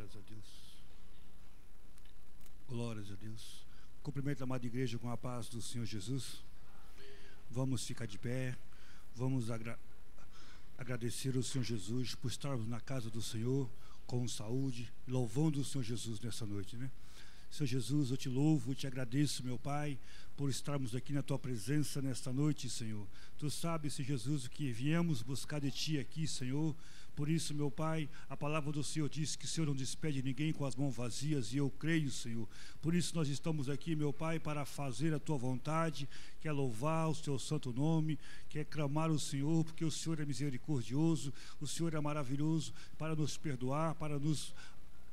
Glórias a Deus. Glórias a Deus. Cumprimento a amada igreja com a paz do Senhor Jesus. Vamos ficar de pé. Vamos agradecer ao Senhor Jesus por estarmos na casa do Senhor com saúde, louvando o Senhor Jesus nessa noite, né? Senhor Jesus, eu te louvo, eu te agradeço, meu Pai, por estarmos aqui na Tua presença nesta noite, Senhor. Tu sabes, Senhor Jesus, o que viemos buscar de Ti aqui, Senhor. Por isso, meu Pai, a palavra do Senhor diz que o Senhor não despede ninguém com as mãos vazias, e eu creio, Senhor. Por isso nós estamos aqui, meu Pai, para fazer a Tua vontade, que é louvar o Teu santo nome, que é clamar o Senhor, porque o Senhor é misericordioso, o Senhor é maravilhoso para nos perdoar, para nos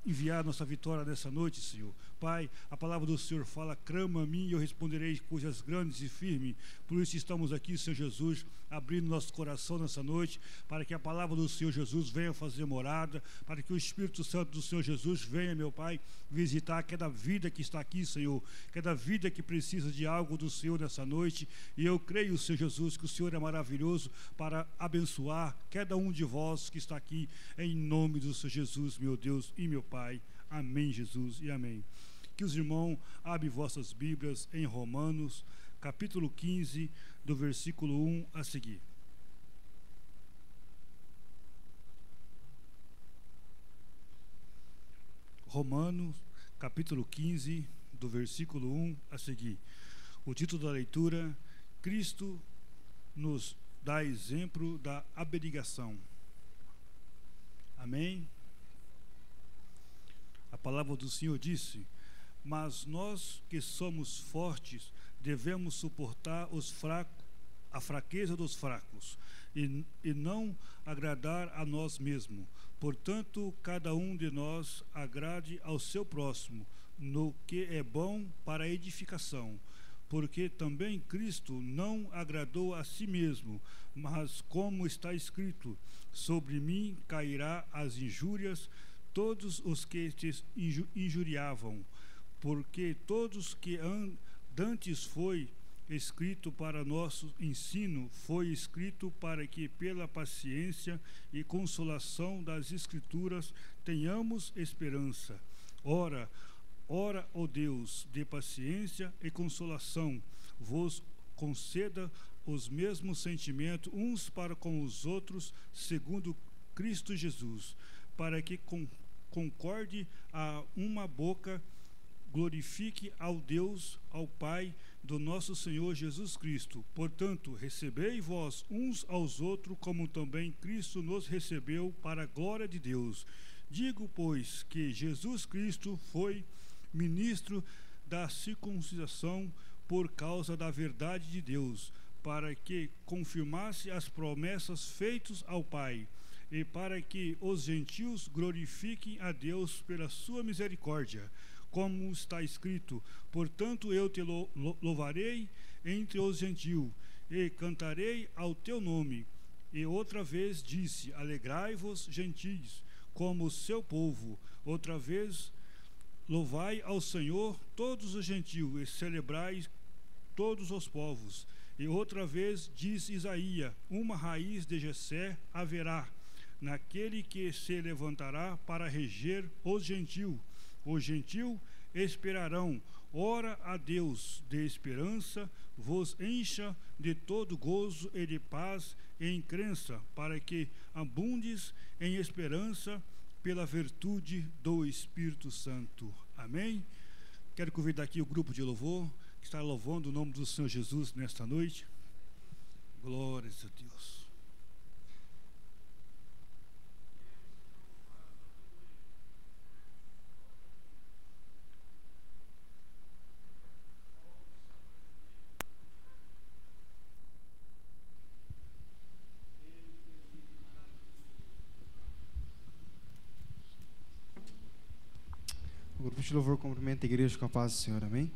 enviar nossa vitória nessa noite, Senhor. Pai, a palavra do Senhor fala: clama a mim e eu responderei coisas grandes e firmes. Por isso estamos aqui, Senhor Jesus, abrindo nosso coração nessa noite, para que a palavra do Senhor Jesus venha fazer morada, para que o Espírito Santo do Senhor Jesus venha, meu Pai, visitar cada vida que está aqui, Senhor, cada vida que precisa de algo do Senhor nessa noite. E eu creio, Senhor Jesus, que o Senhor é maravilhoso para abençoar cada um de vós que está aqui, em nome do Senhor Jesus, meu Deus e meu Pai. Amém, Jesus, e amém. Que os irmãos abrem vossas Bíblias em Romanos, capítulo 15, do versículo 1 a seguir. Romanos, capítulo 15, do versículo 1 a seguir. O título da leitura: Cristo nos dá exemplo da abnegação. Amém? A palavra do Senhor disse: mas nós que somos fortes devemos suportar a fraqueza dos fracos e não agradar a nós mesmos. Portanto, cada um de nós agrade ao seu próximo no que é bom para a edificação, porque também Cristo não agradou a si mesmo, mas como está escrito: sobre mim cairá as injúrias todos os que te injuriavam, porque todos que dantes foi escrito para nosso ensino, foi escrito para que pela paciência e consolação das Escrituras tenhamos esperança. Ora, ó Deus de paciência e consolação, vos conceda os mesmos sentimentos uns para com os outros, segundo Cristo Jesus, para que concorde a uma boca, glorifique ao Deus, ao Pai do nosso Senhor Jesus Cristo. Portanto, recebei vós uns aos outros, como também Cristo nos recebeu, para a glória de Deus. Digo, pois, que Jesus Cristo foi ministro da circuncidação por causa da verdade de Deus, para que confirmasse as promessas feitas ao Pai, e para que os gentios glorifiquem a Deus pela sua misericórdia, como está escrito: portanto eu te louvarei entre os gentios, e cantarei ao teu nome. E outra vez disse: alegrai-vos, gentis, como o seu povo. Outra vez, louvai ao Senhor todos os gentios, e celebrai todos os povos. E outra vez diz Isaías: uma raiz de Jessé haverá, naquele que se levantará para reger os gentios. Os gentios esperarão. Ora a Deus de esperança vos encha de todo gozo e de paz em crença, para que abundes em esperança pela virtude do Espírito Santo. Amém? Quero convidar aqui o grupo de louvor, que está louvando o nome do Senhor Jesus nesta noite. Glórias a Deus. O grupo de louvor cumprimenta a igreja com a paz do Senhor, amém?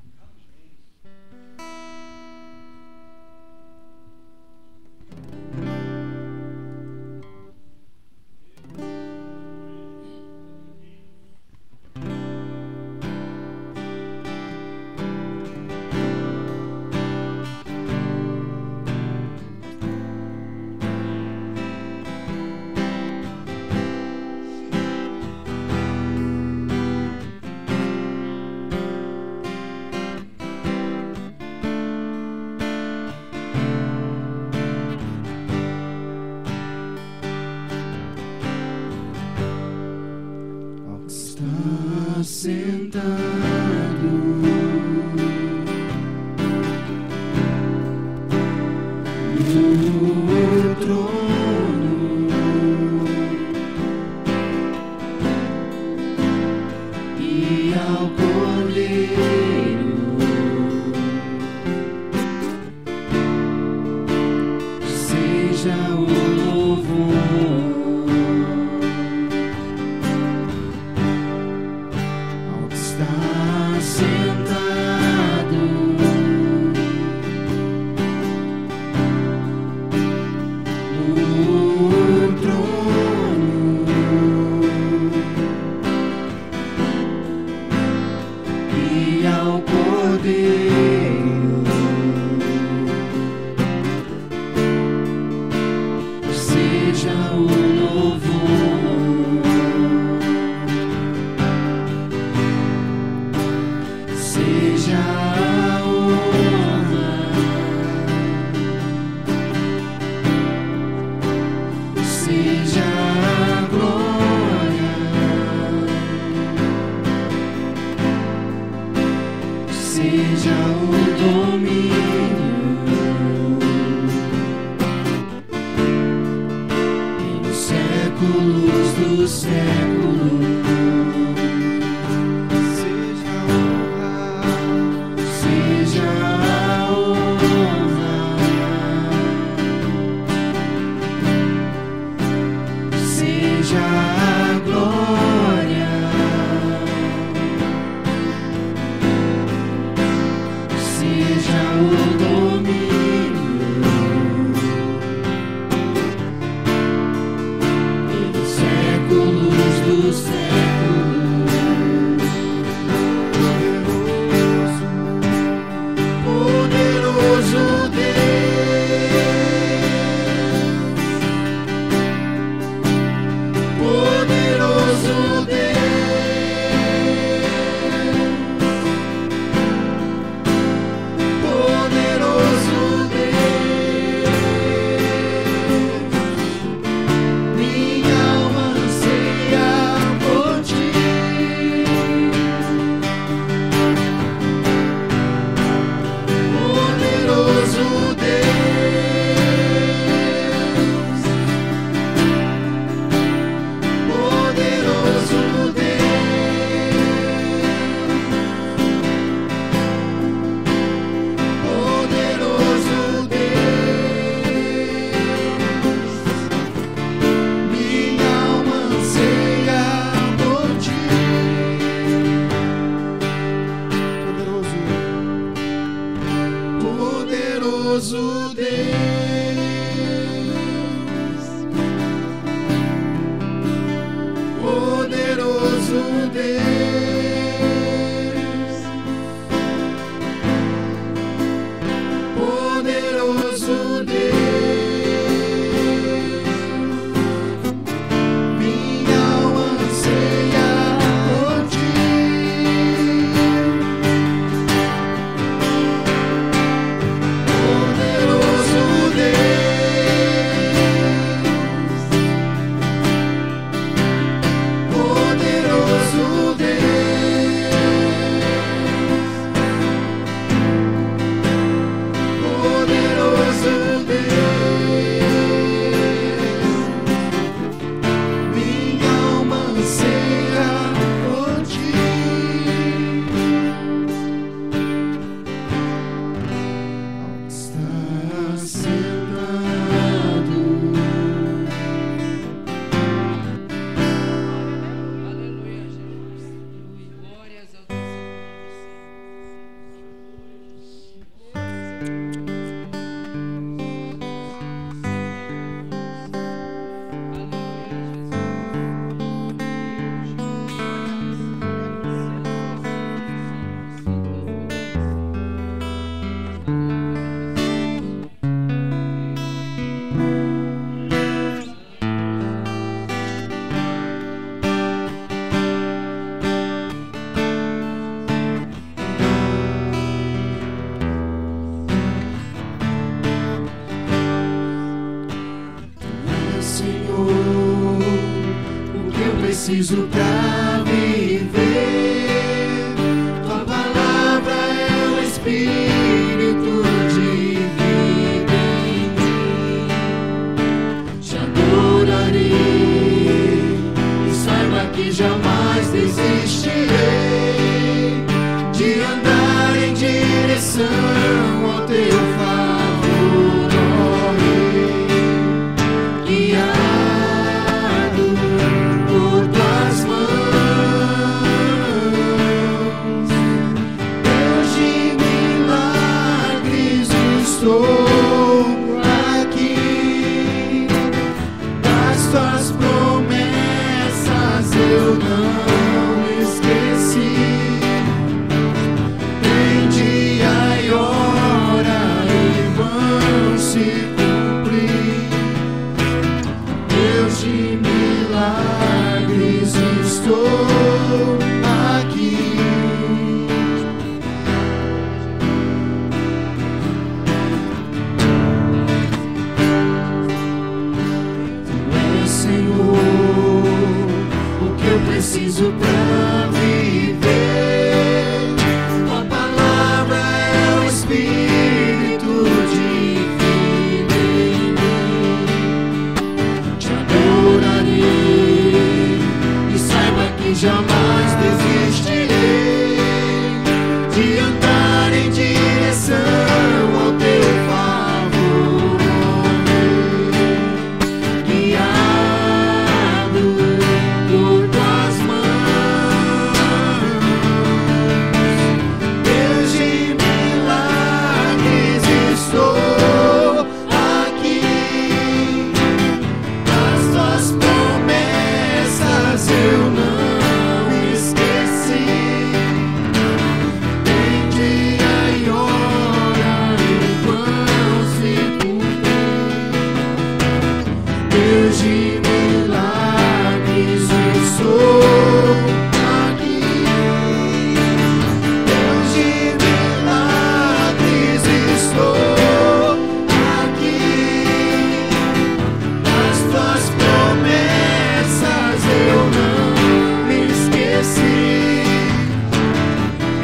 Preciso pra viver. Espírito de vida em mim. Te adorarei e saiba que jamais desistirei de andar em direção ao teu favor, ó Rei, guiado por tuas mãos. Deus de milagres, estou aqui, das tuas promessas eu não esqueci. Em dia e hora e vão se cumprir. Deus de milagres, estou aqui. Tu és, Senhor, o que eu preciso pra viver. Tua palavra é o Espírito de vida em mim. Te adorarei e saiba que jamais desistirei de andar em direção ao teu favor, ó Rei, guiado por tuas mãos. Deus de milagres, estou aqui, das tuas promessas eu não esqueci. Em dia e hora e vão se cumprir. Deus de milagres, estou aqui. Deus de milagres, estou aqui, das tuas promessas eu não me esqueci.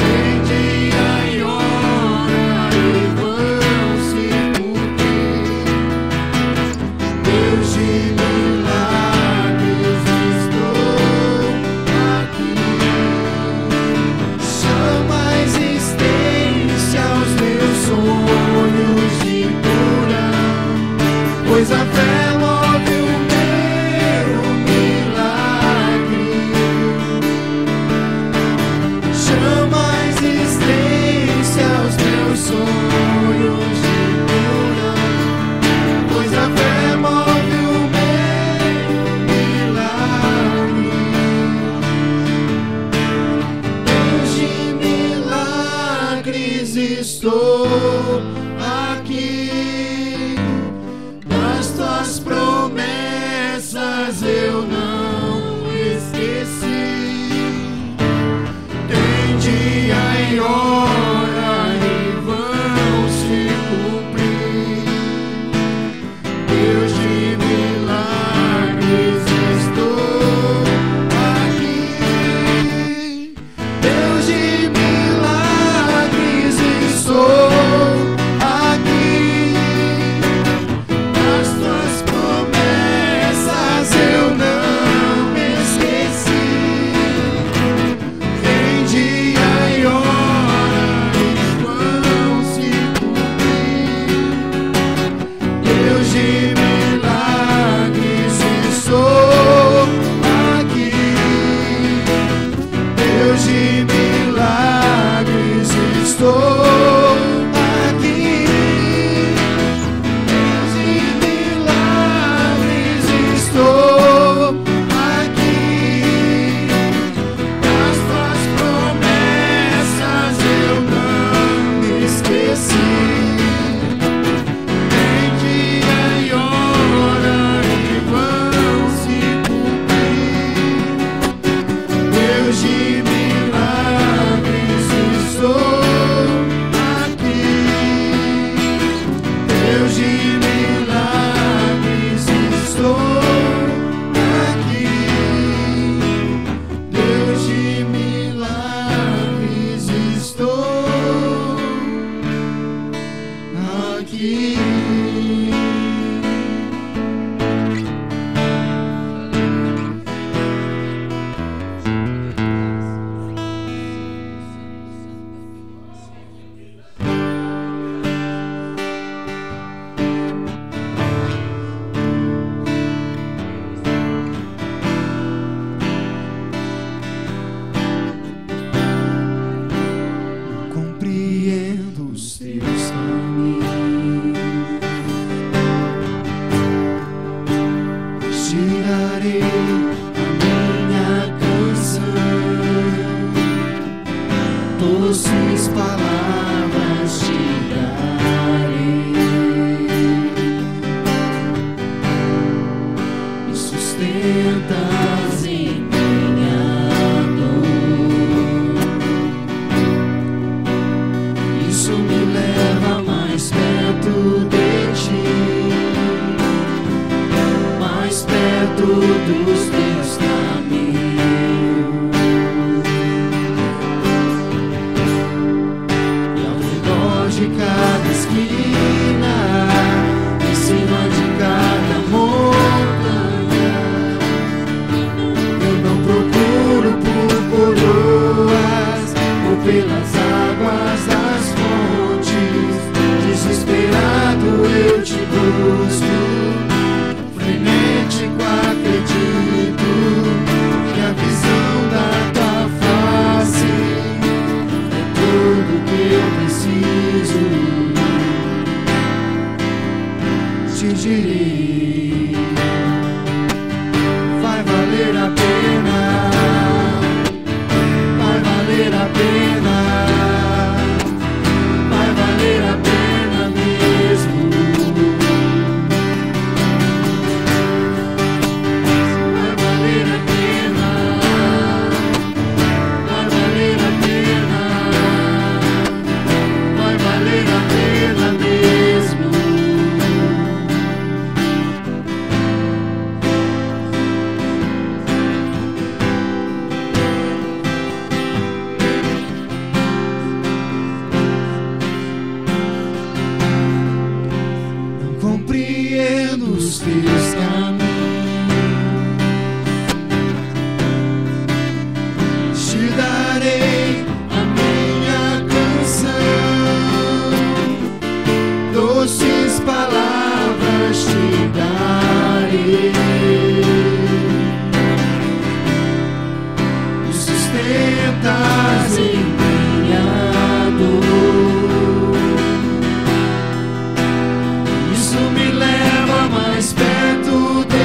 Em dia e hora e vão se cumprir. Deus de milagres, estou aqui. Chama a existência aos meus sonhos de cura, pois a fé move o meu milagre. Chama a existência aos meus sonhos de cura, pois a fé move o meu milagre. Deus de milagres, estou aqui, das tuas promessas eu não esqueci. Tem dia e hora e vão se cumprir. Deus de milagres, estou aqui. Deus de milagres, estou aqui, das tuas promessas darei a minha canção, doces palavras te darei. Me sustentas em minha dor, isso me leva mais perto de ti, mais perto dos teus caminhos. E ao redor de cada esquina, em cima de cada montanha, eu não procuro por coroas ou pelas águas das fontes. Desesperado eu te busco, frenético acredito que a visão da tua face é tudo que eu preciso. Te direi, vai valer a pena, vai valer a pena, vai valer a pena mesmo. Vai valer a pena, vai valer a pena, vai valer a pena mesmo. Não compreendo os teus caminhos, te darei a minha canção, doces palavras te darei. Me sustentas em minha dor, isso me leva mais perto de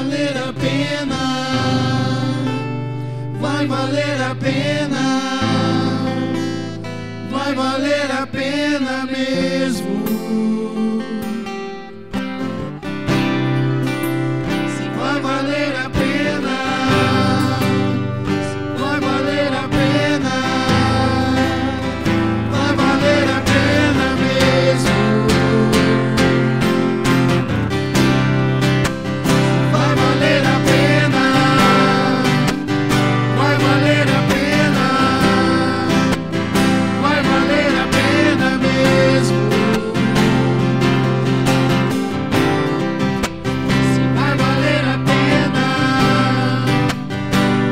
valer a pena, vai valer a pena, vai valer a pena mesmo. Se vai valer a pena, vai valer a pena, vai valer a pena mesmo. Vai valer a pena, vai valer a pena, vai valer a pena mesmo. Se vai valer a pena,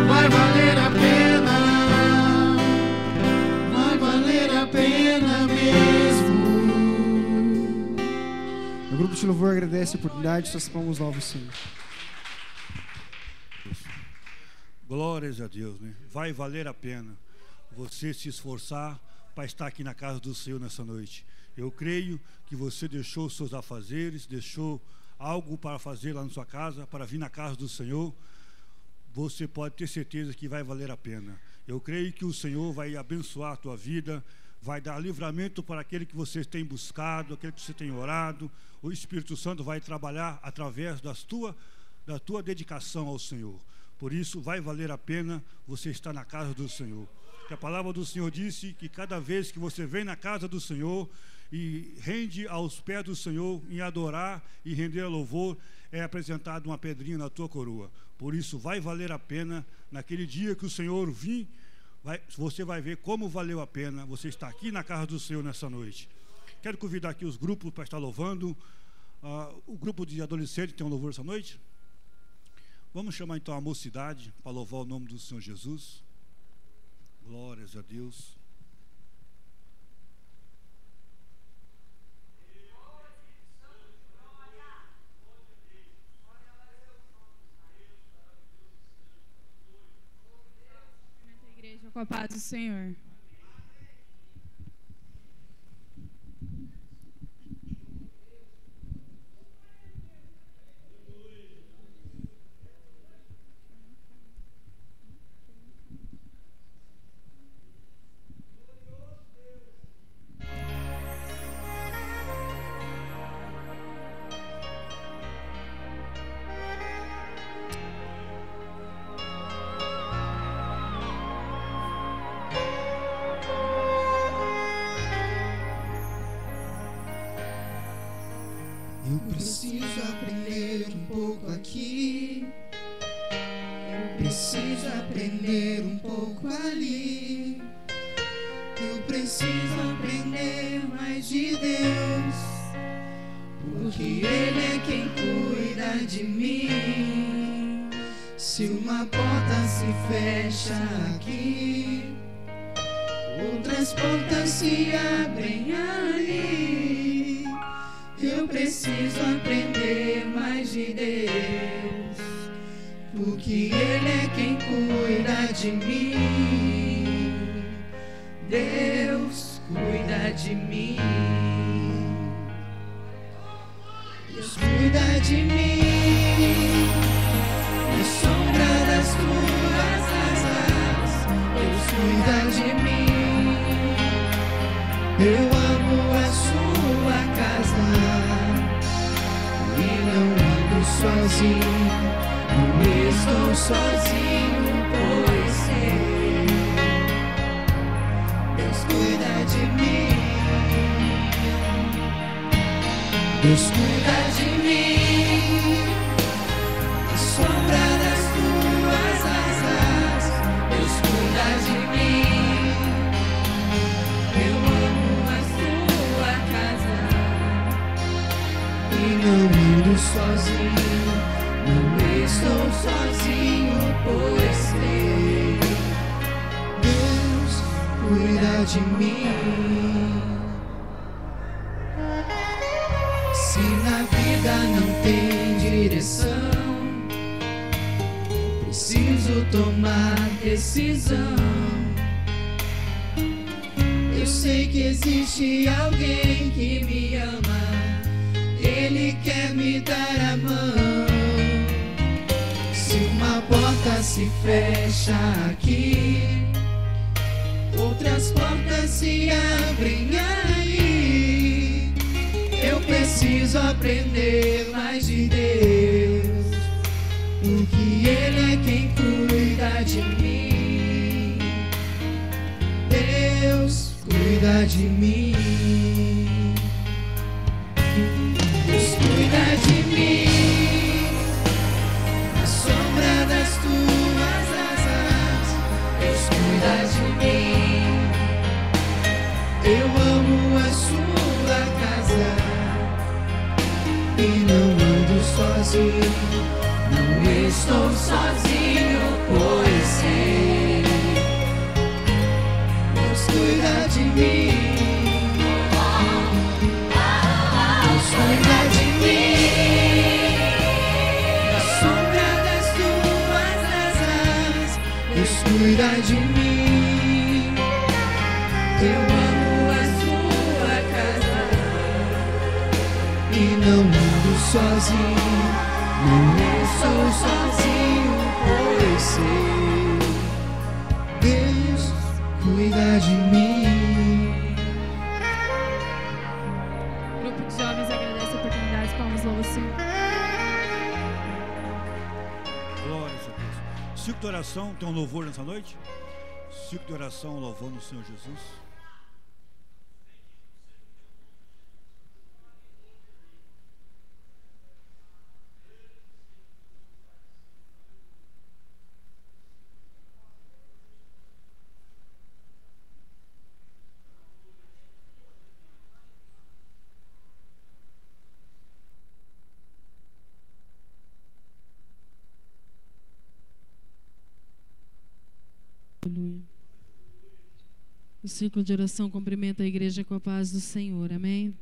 vai valer a pena, vai valer a pena mesmo. O grupo de louvor agradece a oportunidade, suas palmas louvam o Senhor. Glórias a Deus, né? Vai valer a pena você se esforçar para estar aqui na casa do Senhor nessa noite. Eu creio que você deixou os seus afazeres, deixou algo para fazer lá na sua casa, para vir na casa do Senhor. Você pode ter certeza que vai valer a pena. Eu creio que o Senhor vai abençoar a tua vida, vai dar livramento para aquele que você tem buscado, aquele que você tem orado. O Espírito Santo vai trabalhar através da tua dedicação ao Senhor. Por isso, vai valer a pena você estar na casa do Senhor. Que a palavra do Senhor disse que cada vez que você vem na casa do Senhor e rende aos pés do Senhor em adorar e render louvor, é apresentada uma pedrinha na tua coroa. Por isso, vai valer a pena naquele dia que o Senhor vir, você vai ver como valeu a pena você estar aqui na casa do Senhor nessa noite. Quero convidar aqui os grupos para estar louvando. O grupo de adolescentes tem um louvor essa noite? Vamos chamar então a mocidade para louvar o nome do Senhor Jesus. Glórias a Deus. Igreja com a paz do Senhor. Eu preciso aprender um pouco aqui, eu preciso aprender um pouco ali, eu preciso aprender mais de Deus, porque Ele é quem cuida de mim. Se uma porta se fecha aqui, outras portas se abrem ali. Eu preciso aprender mais de Deus, porque Ele é quem cuida de mim. Deus cuida de mim. Deus cuida de mim. Na sombra das tuas asas, Deus cuida de mim. Eu amo a sua casa e não ando sozinho, não estou sozinho, pois sei, Deus cuida de mim. Deus cuida de mim. Na sombra das tuas asas, Deus cuida de mim. Eu amo a sua casa e não ando sozinho, não estou sozinho, pois sei, Deus cuida de mim. Se na vida não tem direção, preciso tomar decisão. Eu sei que existe alguém que me ama, Ele quer me dar a mão. se fecha aqui, outras portas se abrem aí. Eu preciso aprender mais de Deus, porque Ele é quem cuida de mim. Deus cuida de mim. Deus cuida de mim. Na sombra das tuas asas, Deus cuida de mim. Eu amo a sua casa e não ando sozinho. Não estou sozinho, pois sei, Deus cuida de mim. Deus cuida de mim. Na sombra das tuas asas, Deus cuida de mim. Eu amo a sua casa e não ando sozinho. Não sou sozinho, pois sei, Deus cuida de mim. O grupo de jovens agradece a oportunidade. Palmas, louva o Senhor. Glórias a Deus. Ciclo de oração, tem um louvor nessa noite? Ciclo de oração, louvando o Senhor Jesus. Aleluia. O ciclo de oração cumprimenta a igreja com a paz do Senhor. Amém?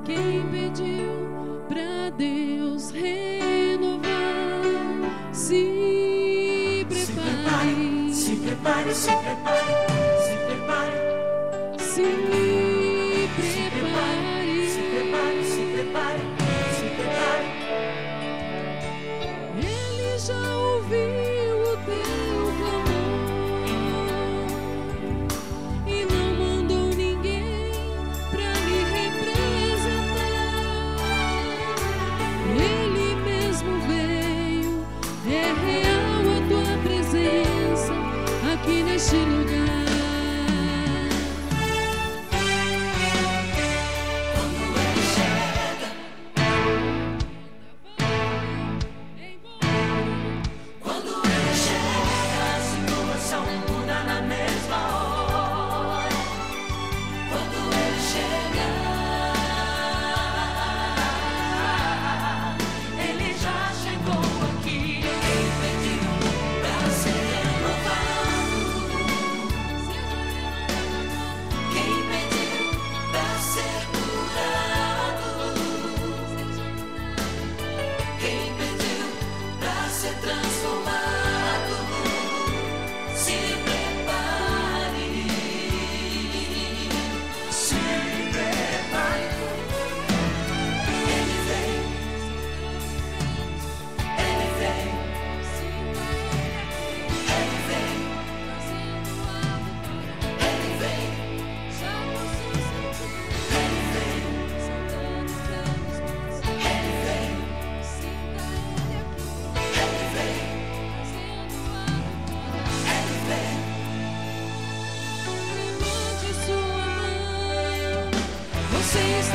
Quem pediu pra Deus renovar? Se prepare, se prepare, se prepare, se prepare, se prepare, se prepare, se prepare, se prepare. Ele já ouviu o teu clamor e não mandou ninguém pra lhe representar. Ele mesmo veio, é real a tua presença aqui neste lugar.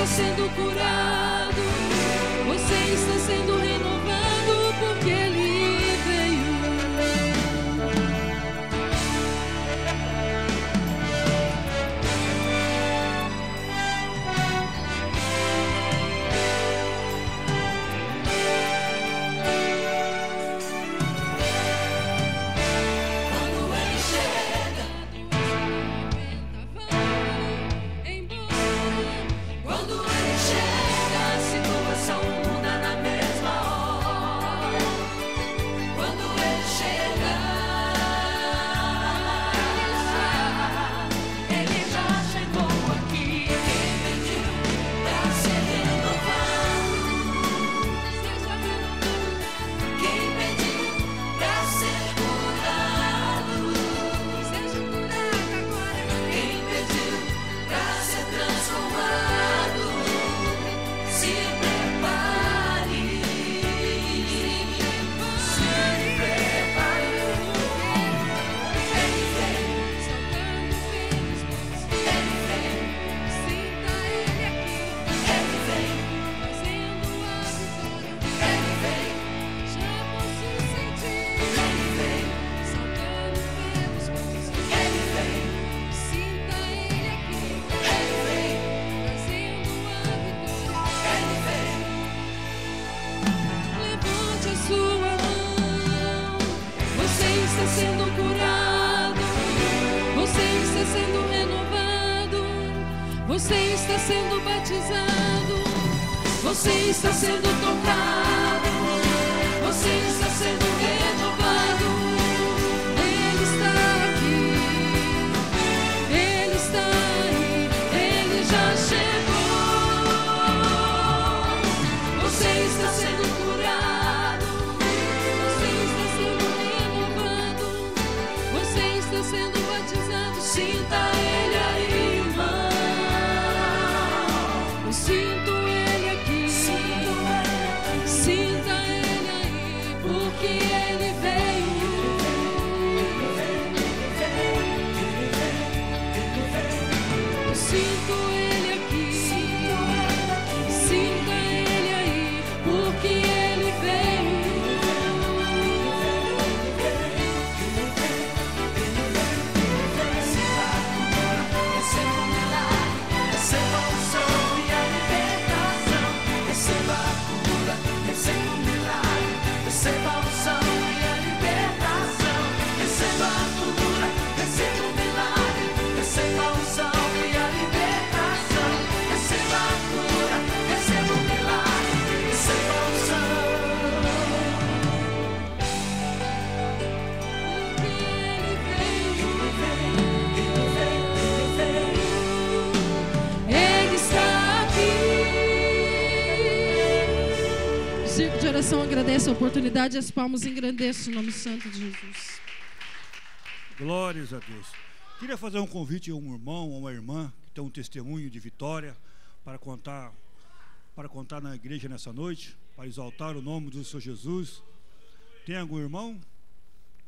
Sendo curado, você está sendo renovado, porque Ele veio. está sendo renovado, você está sendo batizado, você está sendo tocado, você está sendo renovado. Ele está aqui, Ele está aí, Ele já chegou. Você está sendo curado, você está sendo renovado, você está sendo batizado. Sinta Ele aí, irmão. Eu sinto Ele aqui, sinta Ele aí, porque Ele veio. Eu sinto Ele aqui, sinta Ele aí, porque Ele veio. Receba a unção e a libertação. Receba a cura, receba o milagre. Receba a unção e a libertação. Receba a cura, receba o milagre. Receba a unção e a libertação. Receba a cura, receba o milagre. Receba a unção. Ele está aqui. O círculo de oração agradece a oportunidade e as palmas engrandecem o nome santo de Jesus. Glórias a Deus. Queria fazer um convite a um irmão ou uma irmã que tem um testemunho de vitória para contar na igreja nessa noite, para exaltar o nome do Senhor Jesus. Tem algum irmão?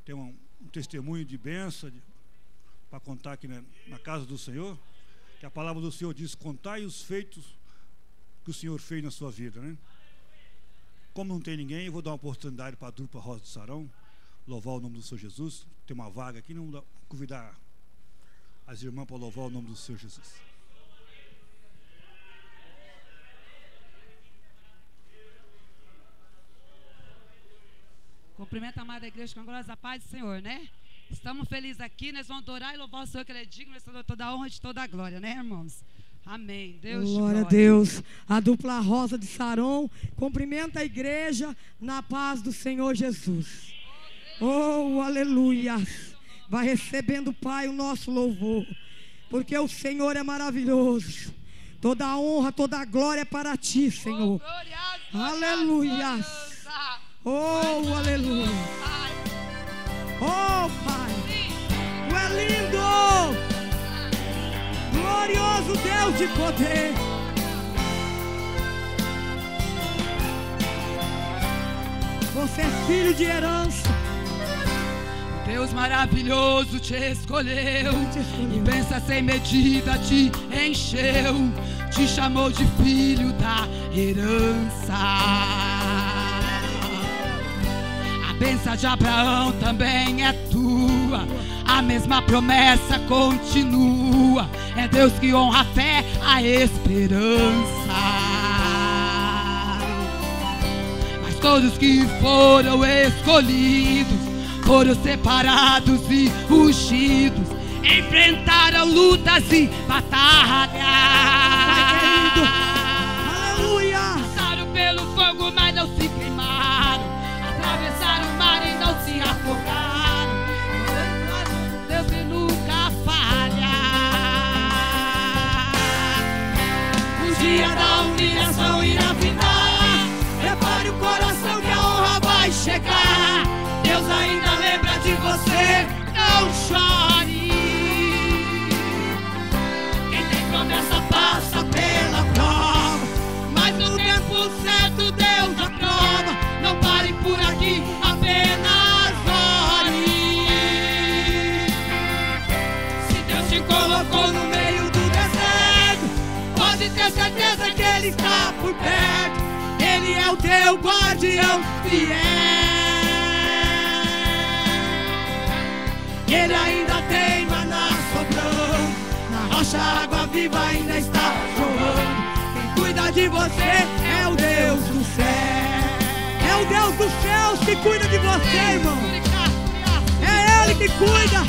Tem um testemunho de bênção para contar aqui na casa do Senhor? Que a palavra do Senhor diz: contai os feitos que o Senhor fez na sua vida, né? Como não tem ninguém, eu vou dar uma oportunidade para a dupla Rosa do Sarão louvar o nome do Senhor Jesus. Tem uma vaga aqui, não dá, convidar as irmãs para louvar o nome do Senhor Jesus. Cumprimento a amada igreja com a glória da paz do Senhor, né? Estamos felizes aqui, nós vamos adorar e louvar o Senhor, que Ele é digno, de toda a honra e de toda a glória, né, irmãos? Amém. Deus de Glória a Deus. A dupla Rosa de Saron cumprimenta a igreja na paz do Senhor Jesus. Oh, aleluia. Vai recebendo, Pai, o nosso louvor, porque o Senhor é maravilhoso. Toda a honra, toda a glória é para Ti, Senhor. Aleluia. Oh, aleluia. Oh, Pai, Tu é lindo, glorioso Deus de poder. Você é filho de herança. Deus maravilhoso te escolheu, e bênção sem medida te encheu, te chamou de filho da herança. A bênção de Abraão também é tua, a mesma promessa continua. É Deus que honra a fé, a esperança. Mas todos que foram escolhidos foram separados e ungidos, enfrentaram lutas e batalhas. Aleluia. Passaram pelo fogo, mas não se queimaram. Atravessaram o mar e não se afogaram. Deus que nunca falha. O dia da humilhação irá finar. Prepare o coração que a honra vai chegar. Deus ainda lembra de você, não chore. Quem tem promessa passa pela prova, mas no tempo certo Deus aprova. Não pare por aqui, apenas ore. Se Deus te colocou no meio do deserto, pode ter certeza que Ele está por perto. Ele é o teu guardião fiel. Ele ainda tem maná sobrando, na rocha a água viva ainda está jorrando. Quem cuida de você é o Deus do céu. É o Deus dos céus que cuida de você, irmão. É Ele que cuida.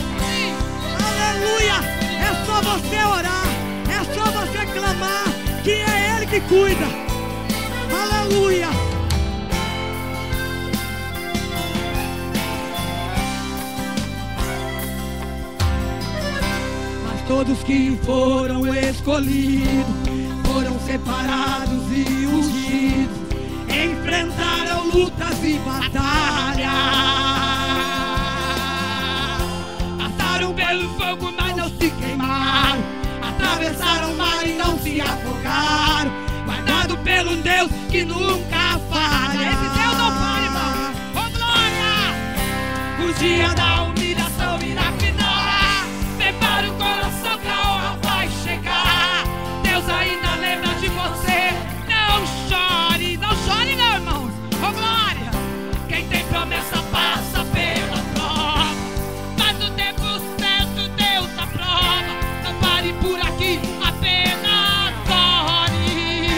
Aleluia. só você orar, é só você clamar, que é Ele que cuida. Aleluia. Mas todos que foram escolhidos, foram separados e ungidos, enfrentaram lutas e batalhas, passaram pelo fogo, mas não se queimaram, atravessaram o mar e não se afogaram, guardado pelo Deus que nunca falha. Esse Deus não falha, irmão. Oh, glória! O dia da humilhação irá finar, prepara o coração que a honra vai chegar. Deus ainda lembra de você. Não chore, não chore não, irmãos. Oh, glória! Quem tem promessa passa pela prova, mas no tempo certo Deus aprova. Não pare por aqui, apenas ore.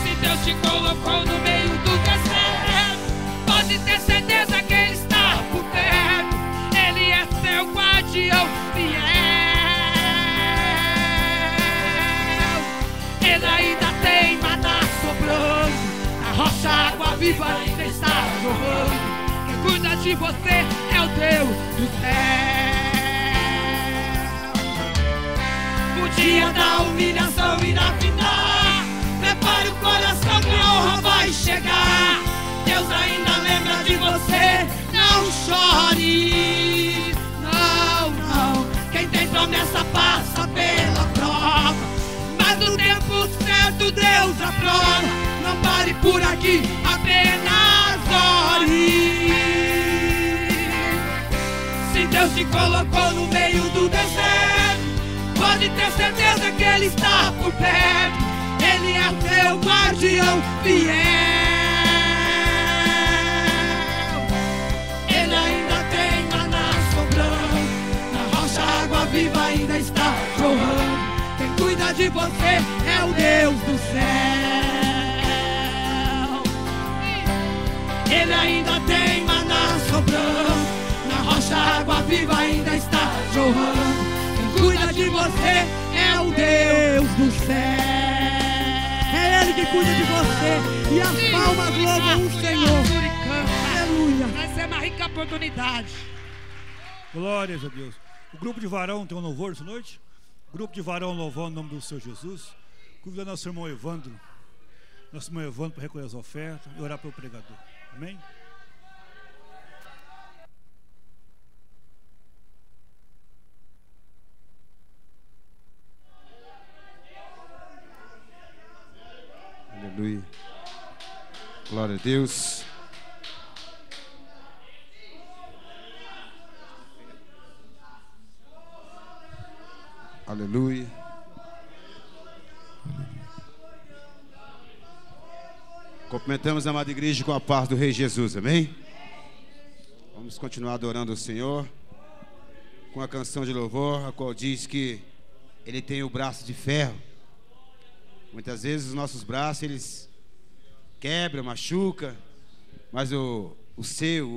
Se Deus te colocou no meio do deserto, pode ter certeza que Ele está por perto. Ele é seu guardião fiel. Ele ainda tem maná sobrando, a rocha, água viva ainda está jorrando. Quem cuida de você é o Deus do céu. O dia da humilhação irá finar, prepare o coração que a honra vai chegar. Deus ainda lembra de você. Não chore, não, não. Quem tem promessa passa pela prova, mas no tempo certo Deus aprova. Não pare por aqui, apenas ore. Se Deus te colocou no meio do deserto, pode ter certeza que Ele está por perto. Ele é teu guardião fiel. Ele ainda tem maná sobrando, na rocha água viva ainda está jorrando. Quem cuida de você é o Deus do céu. Ele ainda tem maná sobrando, na rocha água viva ainda está jorrando. Quem cuida de você é o Deus do céu. É Ele que cuida de você. E as palmas louvam o Senhor. Aleluia. Essa é uma rica oportunidade. Glórias a Deus. O grupo de varão tem um louvor essa noite? Grupo de varão louvando o nome do Senhor Jesus. Convidar nosso irmão Evandro. Nosso irmão Evandro para recolher as ofertas e orar pelo pregador. Amém? Aleluia. Glória a Deus. Aleluia. Cumprimentamos a amada igreja com a paz do Rei Jesus, amém? Vamos continuar adorando o Senhor com a canção de louvor, a qual diz que Ele tem o braço de ferro. Muitas vezes os nossos braços, eles quebram, machucam, mas o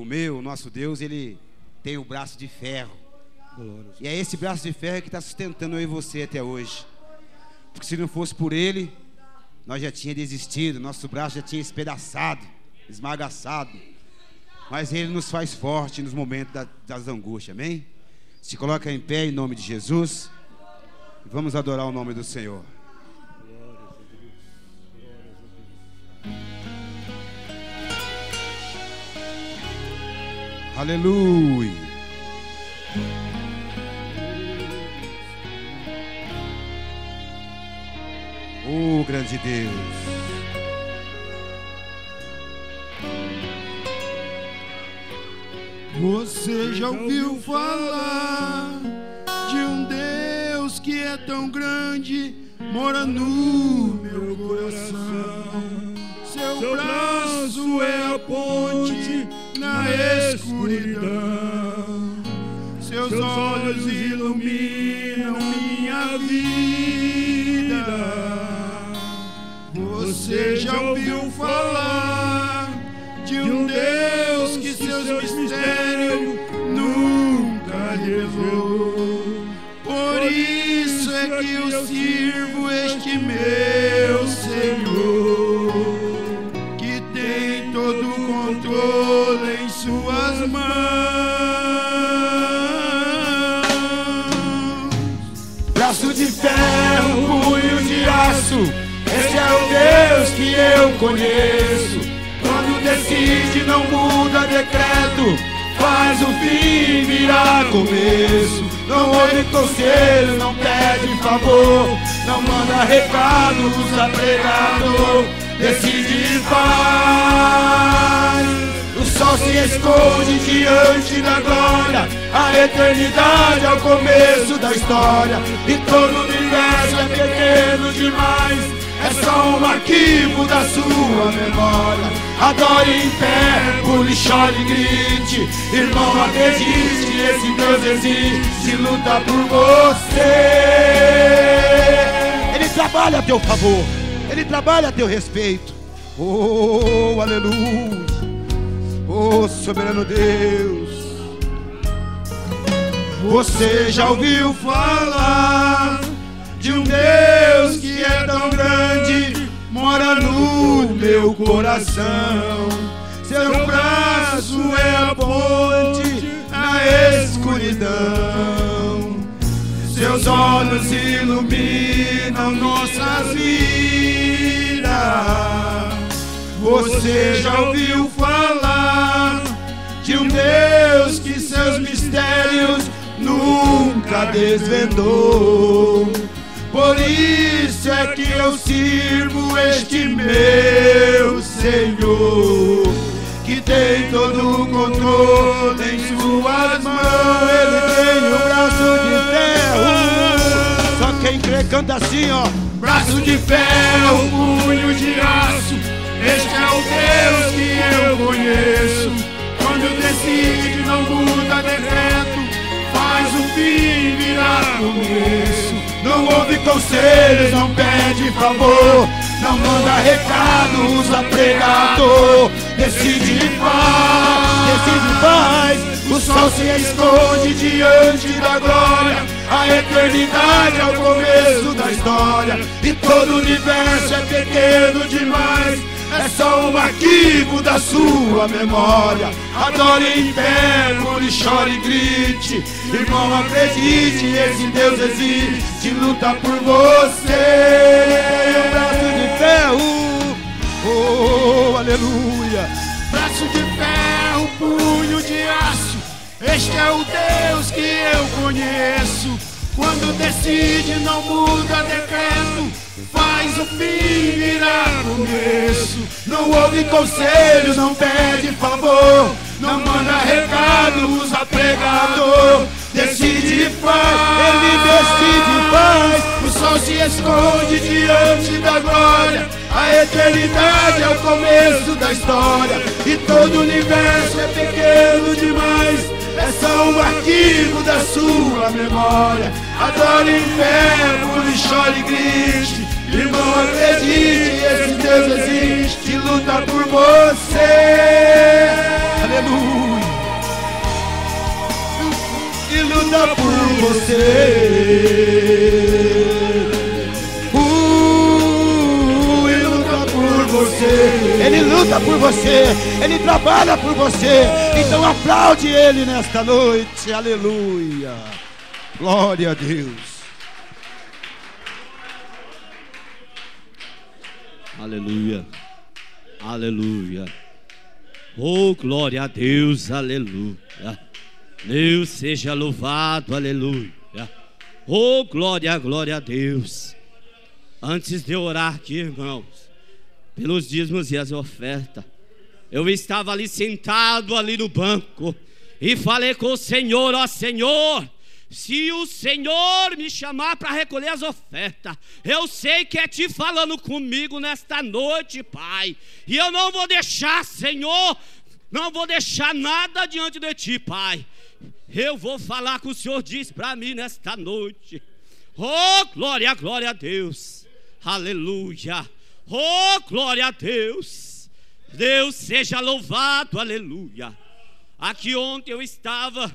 meu, o nosso Deus, Ele tem o braço de ferro. E é esse braço de ferro que está sustentando eu e você até hoje. Porque se não fosse por Ele, nós já tínhamos desistido, nosso braço já tinha espedaçado, esmagaçado. Mas Ele nos faz forte nos momentos das angústias, amém? Se coloca em pé em nome de Jesus e vamos adorar o nome do Senhor. Aleluia. Oh, grande Deus. Você já ouviu falar de um Deus que é tão grande, mora no meu coração. Seu braço é a ponte na escuridão. Seus olhos iluminam minha vida. Você já ouviu falar de um Deus que seus mistérios nunca revelou? que eu sirvo este meu Senhor, que tem todo o controle em suas mãos. Braço de ferro, punho de aço, esse é o Deus que eu conheço. Quando decide não muda decreto, faz o fim virar começo. Não ouve conselho, não pede favor, não manda recado, usa pregador, decide e faz. O sol se esconde diante da glória, a eternidade é o começo da história. E todo o universo é pequeno demais, é só um arquivo da sua memória. Adore em pé, pule, chore e grite, irmão, acredite, esse Deus existe, luta por você. Ele trabalha a teu favor, Ele trabalha a teu respeito. Oh, aleluia. Oh, soberano Deus. Você já ouviu falar de um Deus que é tão grande, mora no meu coração. Seu braço é a ponte na escuridão, seus olhos iluminam nossas vidas. Você já ouviu falar de um Deus que seus mistérios nunca desvendou? Por isso é que eu sirvo este meu Senhor, que tem todo o controle em suas mãos. Ele tem o braço de ferro. Só quem crê canta assim, ó. Braço de ferro, punho de aço, este é o Deus que eu conheço. Quando decide não muda decreto, faz o fim virar começo. Não ouve conselhos, não pede favor, não manda recado, usa pregador, decide e faz, decide e faz. O sol se esconde diante da glória, a eternidade é o começo da história. E todo o universo é pequeno demais, é só um arquivo da sua memória. Adore em pé, pule, chore e grite, irmão, acredite, esse Deus existe, luta por você. O braço de ferro. Oh, aleluia. Braço de ferro, punho de aço, este é o Deus que eu conheço. Quando decide não muda decreto, faz o fim virar começo. Não ouve conselhos, não pede favor, não manda recado, usa pregador, decide e faz. Ele decide e faz. O sol se esconde diante da glória, a eternidade é o começo da história. E todo o universo é pequeno demais, é só um arquivo da sua memória. Adore em pé, pule, chore e grite, irmão, acredite, esse Deus existe, luta por você. Aleluia. E luta por você. E luta por você. Ele luta por você, Ele trabalha por você. Então aplaude Ele nesta noite. Aleluia. Glória a Deus. Aleluia. Aleluia. Oh, glória a Deus. Aleluia. Deus seja louvado. Aleluia. Oh, glória, glória a Deus. Antes de eu orar aqui, irmãos, pelos dízimos e as ofertas, eu estava ali sentado ali no banco e falei com o Senhor: ó Senhor, se o Senhor me chamar para recolher as ofertas, eu sei que é Ti falando comigo nesta noite, Pai. E eu não vou deixar, Senhor, não vou deixar nada diante de Ti, Pai. Eu vou falar com o Senhor diz para mim nesta noite. Oh, glória, glória a Deus. Aleluia. Oh, glória a Deus. Deus seja louvado, aleluia. Aqui ontem eu estava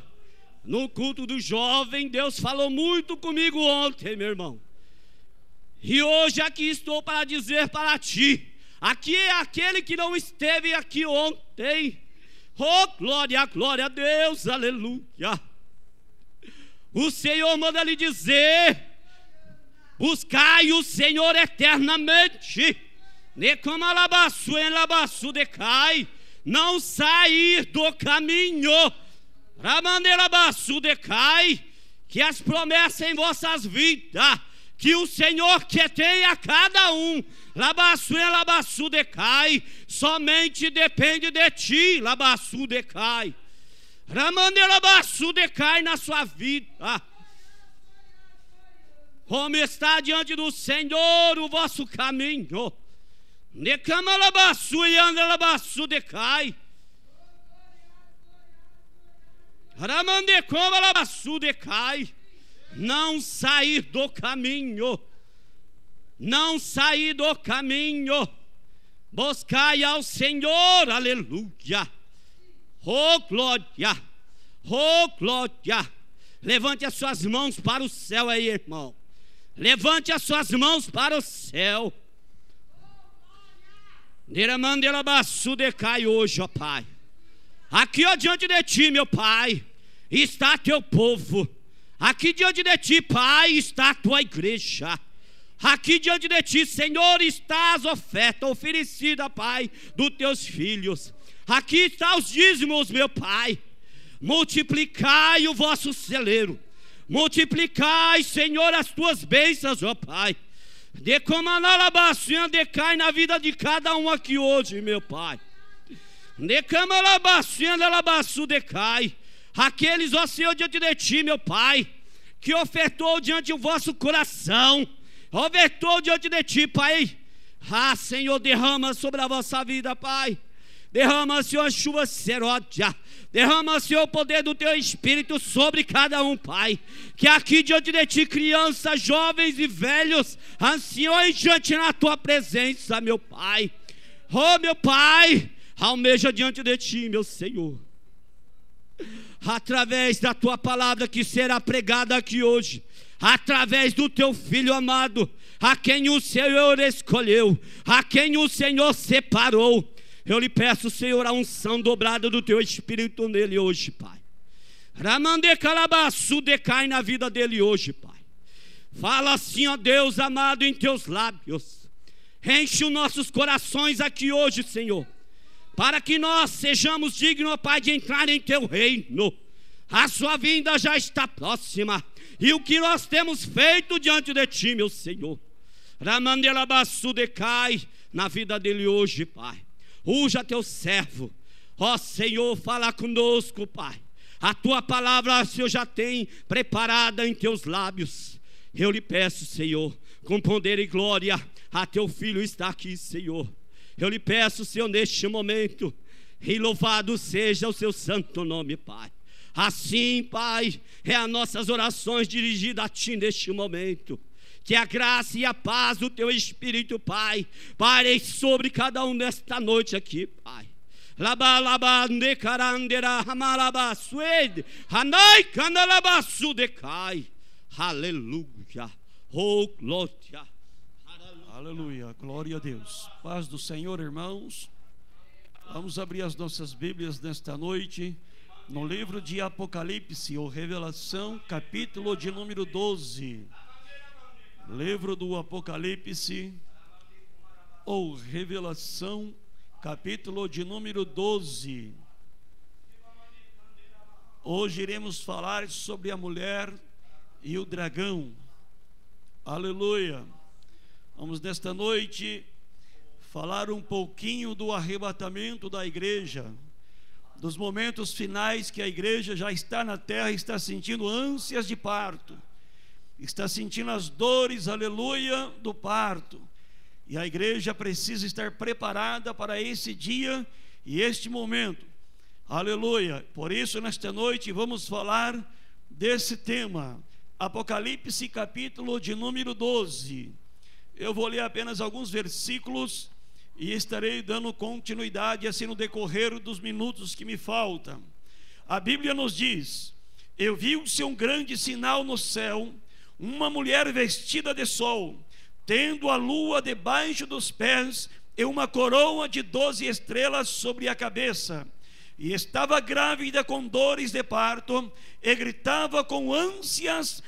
no culto do jovem. Deus falou muito comigo ontem, meu irmão. E hoje aqui estou para dizer para ti: aqui é aquele que não esteve aqui ontem. Oh, glória, glória a Deus, aleluia. O Senhor manda lhe dizer: buscai o Senhor eternamente, não sair do caminho, que as promessas em vossas vidas, que o Senhor que tem a cada um, somente depende de ti, na sua vida. Como está diante do Senhor o vosso caminho, não sair do caminho, não sair do caminho, buscai ao Senhor, aleluia, oh glória, oh glória. Levante as suas mãos para o céu aí, irmão, levante as suas mãos para o céu. Decai hoje, ó Pai, aqui ó, diante de ti, meu Pai, está teu povo. Aqui diante de ti, Pai, está a tua igreja. Aqui diante de ti, Senhor, está as ofertas oferecidas, Pai, dos teus filhos. Aqui está os dízimos, meu Pai. Multiplicai o vosso celeiro. Multiplicai, Senhor, as tuas bênçãos, ó Pai. Decai na vida de cada um aqui hoje, meu Pai. Decai. Aqueles, ó Senhor, diante de ti, meu Pai, que ofertou diante do vosso coração, ofertou diante de ti, Pai. Ah, Senhor, derrama sobre a vossa vida, Pai. Derrama, Senhor, a chuva seródia. Derrama, Senhor, o poder do teu Espírito sobre cada um, Pai. Que aqui diante de ti, crianças, jovens e velhos, anciões diante na tua presença, meu Pai. Oh, meu Pai, almeja diante de ti, meu Senhor, através da tua palavra que será pregada aqui hoje, através do teu Filho amado, a quem o Senhor escolheu, a quem o Senhor separou. Eu lhe peço, Senhor, a unção dobrada do teu Espírito nele hoje, Pai. Decai na vida dele hoje, Pai. Fala assim, ó Deus amado, em teus lábios. Enche os nossos corações aqui hoje, Senhor, para que nós sejamos dignos, Pai, de entrar em teu reino. A sua vinda já está próxima, e o que nós temos feito diante de ti, meu Senhor, decai na vida dele hoje, Pai. Usa teu servo, ó Senhor, fala conosco, Pai. A tua palavra, Senhor, já tem preparada em teus lábios. Eu lhe peço, Senhor, com poder e glória, a teu filho está aqui, Senhor. Eu lhe peço, Senhor, neste momento, e louvado seja o seu santo nome, Pai. Assim, Pai, é as nossas orações dirigidas a ti neste momento. Que a graça e a paz do teu Espírito, Pai, pare sobre cada um nesta noite aqui, Pai. Aleluia. Oh, glória. Aleluia, glória a Deus. Paz do Senhor, irmãos. Vamos abrir as nossas Bíblias nesta noite no livro de Apocalipse ou Revelação, capítulo de número 12. Livro do Apocalipse ou Revelação, capítulo de número 12. Hoje iremos falar sobre a mulher e o dragão. Aleluia. Vamos nesta noite falar um pouquinho do arrebatamento da igreja, dos momentos finais que a igreja já está na terra, está sentindo ânsias de parto, está sentindo as dores, aleluia, do parto. E a igreja precisa estar preparada para esse dia e este momento, aleluia. Por isso, nesta noite, vamos falar desse tema, Apocalipse, capítulo de número 12. Eu vou ler apenas alguns versículos e estarei dando continuidade assim no decorrer dos minutos que me faltam. A Bíblia nos diz: eu vi um grande sinal no céu, uma mulher vestida de sol, tendo a lua debaixo dos pés e uma coroa de 12 estrelas sobre a cabeça. E estava grávida com dores de parto, e gritava com ânsias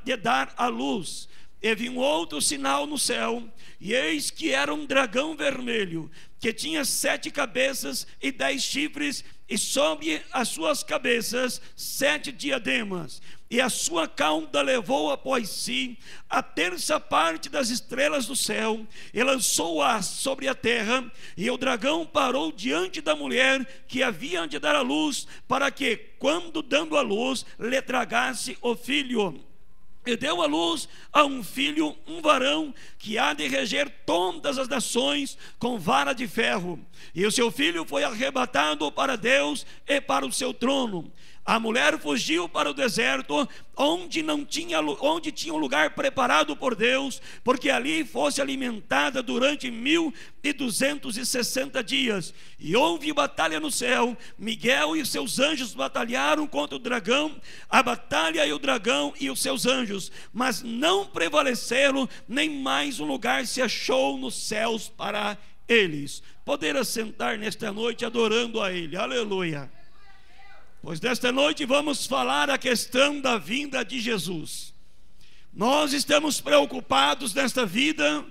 de dar à luz. E vi um outro sinal no céu, e eis que era um dragão vermelho, que tinha 7 cabeças e 10 chifres, e sobre as suas cabeças 7 diademas. E a sua cauda levou após si a terça parte das estrelas do céu, e lançou-as sobre a terra. E o dragão parou diante da mulher que havia de dar à luz, para que, quando dando à luz, lhe tragasse o filho. E deu à luz a um filho, um varão, que há de reger todas as nações com vara de ferro. E o seu filho foi arrebatado para Deus e para o seu trono. A mulher fugiu para o deserto, onde tinha um lugar preparado por Deus, porque ali fosse alimentada durante 1260 dias. E houve batalha no céu. Miguel e seus anjos batalharam contra o dragão, a batalha e o dragão e os seus anjos, mas não prevaleceram, nem mais um lugar se achou nos céus para eles. Poder assentar nesta noite adorando a Ele. Aleluia. Pois nesta noite vamos falar a questão da vinda de Jesus. Nós estamos preocupados nesta vida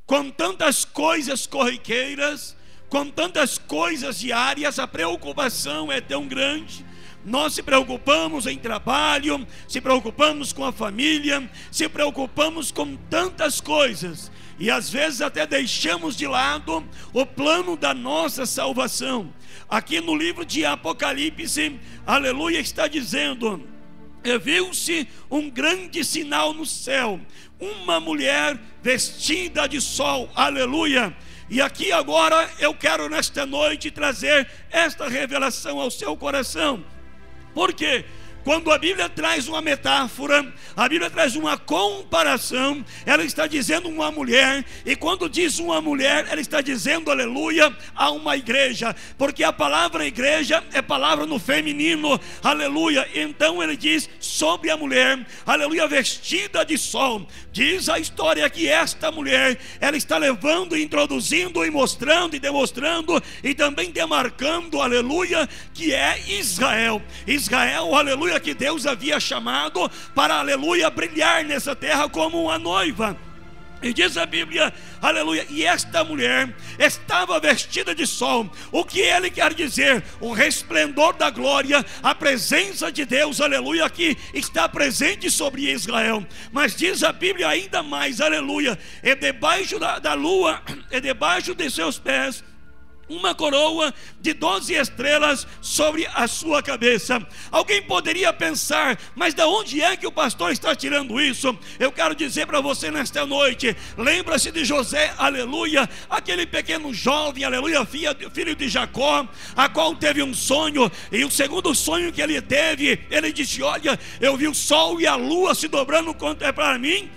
com tantas coisas corriqueiras, com tantas coisas diárias. A preocupação é tão grande. Nós se preocupamos em trabalho, se preocupamos com a família, se preocupamos com tantas coisas, e às vezes até deixamos de lado o plano da nossa salvação. Aqui no livro de Apocalipse, aleluia, está dizendo: e viu-se um grande sinal no céu, uma mulher vestida de sol, aleluia. E aqui agora eu quero nesta noite trazer esta revelação ao seu coração. Por quê? Quando a Bíblia traz uma metáfora, a Bíblia traz uma comparação, ela está dizendo uma mulher, e quando diz uma mulher, ela está dizendo, aleluia, a uma igreja, porque a palavra igreja é palavra no feminino, aleluia. Então ele diz sobre a mulher, aleluia, vestida de sol. Diz a história que esta mulher, ela está levando, introduzindo e mostrando e demonstrando e também demarcando, aleluia, que é Israel. Israel, aleluia, que Deus havia chamado para, aleluia, brilhar nessa terra como uma noiva. E diz a Bíblia, aleluia, e esta mulher estava vestida de sol. O que ele quer dizer? O resplendor da glória, a presença de Deus, aleluia, que está presente sobre Israel. Mas diz a Bíblia ainda mais, aleluia, e debaixo da lua, e debaixo de seus pés, uma coroa de 12 estrelas sobre a sua cabeça. Alguém poderia pensar, mas de onde é que o pastor está tirando isso? Eu quero dizer para você nesta noite, lembra-se de José, aleluia, aquele pequeno jovem, aleluia, filho de Jacó, a qual teve um sonho, e o segundo sonho que ele teve, ele disse: olha, eu vi o sol e a lua se dobrando para mim,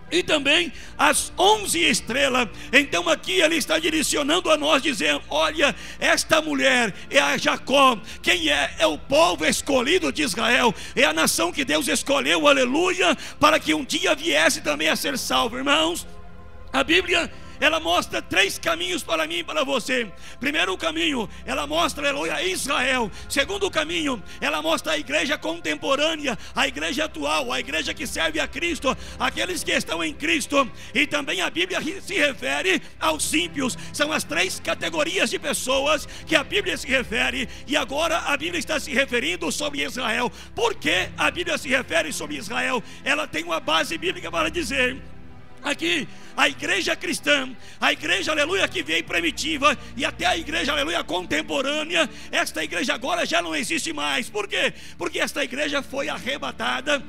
e também as 11 estrelas. Então aqui ele está direcionando a nós, dizendo: olha, esta mulher é a Jacó. Quem é? É o povo escolhido de Israel, é a nação que Deus escolheu, aleluia, para que um dia viesse também a ser salvo. Irmãos, a Bíblia, ela mostra 3 caminhos para mim e para você. Primeiro caminho, ela mostra, aleluia, Israel. Segundo caminho, ela mostra a igreja contemporânea, a igreja atual, a igreja que serve a Cristo, aqueles que estão em Cristo. E também a Bíblia se refere aos ímpios. São as 3 categorias de pessoas que a Bíblia se refere. E agora a Bíblia está se referindo sobre Israel. Por que a Bíblia se refere sobre Israel? Ela tem uma base bíblica para dizer: aqui, a igreja cristã, a igreja, aleluia, que veio primitiva, e até a igreja, aleluia, contemporânea, esta igreja agora já não existe mais. Por quê? Porque esta igreja foi arrebatada,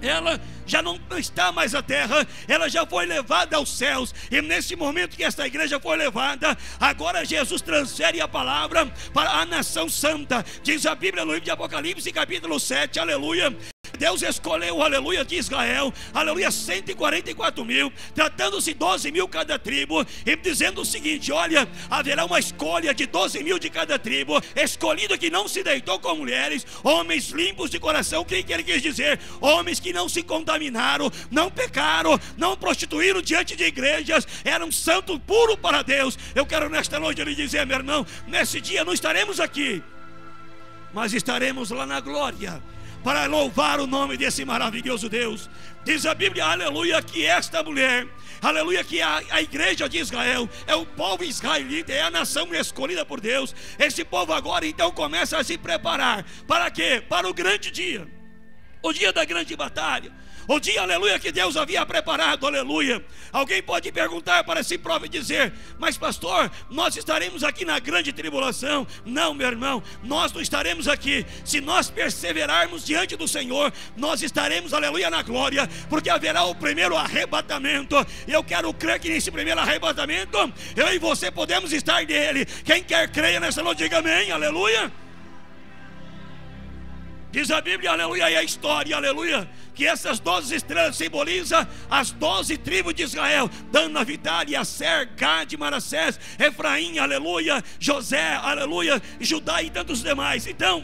ela já não está mais na terra, ela já foi levada aos céus. E nesse momento que esta igreja foi levada, agora Jesus transfere a palavra para a nação santa. Diz a Bíblia no livro de Apocalipse, capítulo 7, aleluia, Deus escolheu, aleluia, de Israel, aleluia, 144 mil, tratando-se 12 mil cada tribo, e dizendo o seguinte: olha, haverá uma escolha de 12 mil de cada tribo, escolhido que não se deitou com mulheres, homens limpos de coração. O que ele quis dizer? Homens que não se contaminaram, não pecaram, não prostituíram diante de igrejas, eram santos puros para Deus. Eu quero nesta noite lhe dizer, meu irmão, nesse dia não estaremos aqui, mas estaremos lá na glória, para louvar o nome desse maravilhoso Deus. Diz a Bíblia, aleluia, que esta mulher, aleluia, que a igreja de Israel é o povo israelita, é a nação escolhida por Deus. Esse povo agora então começa a se preparar. Para quê? Para o grande dia, o dia da grande batalha, o dia, aleluia, que Deus havia preparado, aleluia. Alguém pode perguntar para si próprio e dizer: mas pastor, nós estaremos aqui na grande tribulação? Não, meu irmão, nós não estaremos aqui. Se nós perseverarmos diante do Senhor, nós estaremos, aleluia, na glória, porque haverá o primeiro arrebatamento. E eu quero crer que nesse primeiro arrebatamento, eu e você podemos estar nele. Quem quer crer nessa noite, diga amém, aleluia. Diz a Bíblia, aleluia, e a história, aleluia, que essas 12 estrelas simbolizam as 12 tribos de Israel: Dan, Naftali, Aser, Gad, Manassés, Efraim, aleluia, José, aleluia, Judá e tantos demais. Então,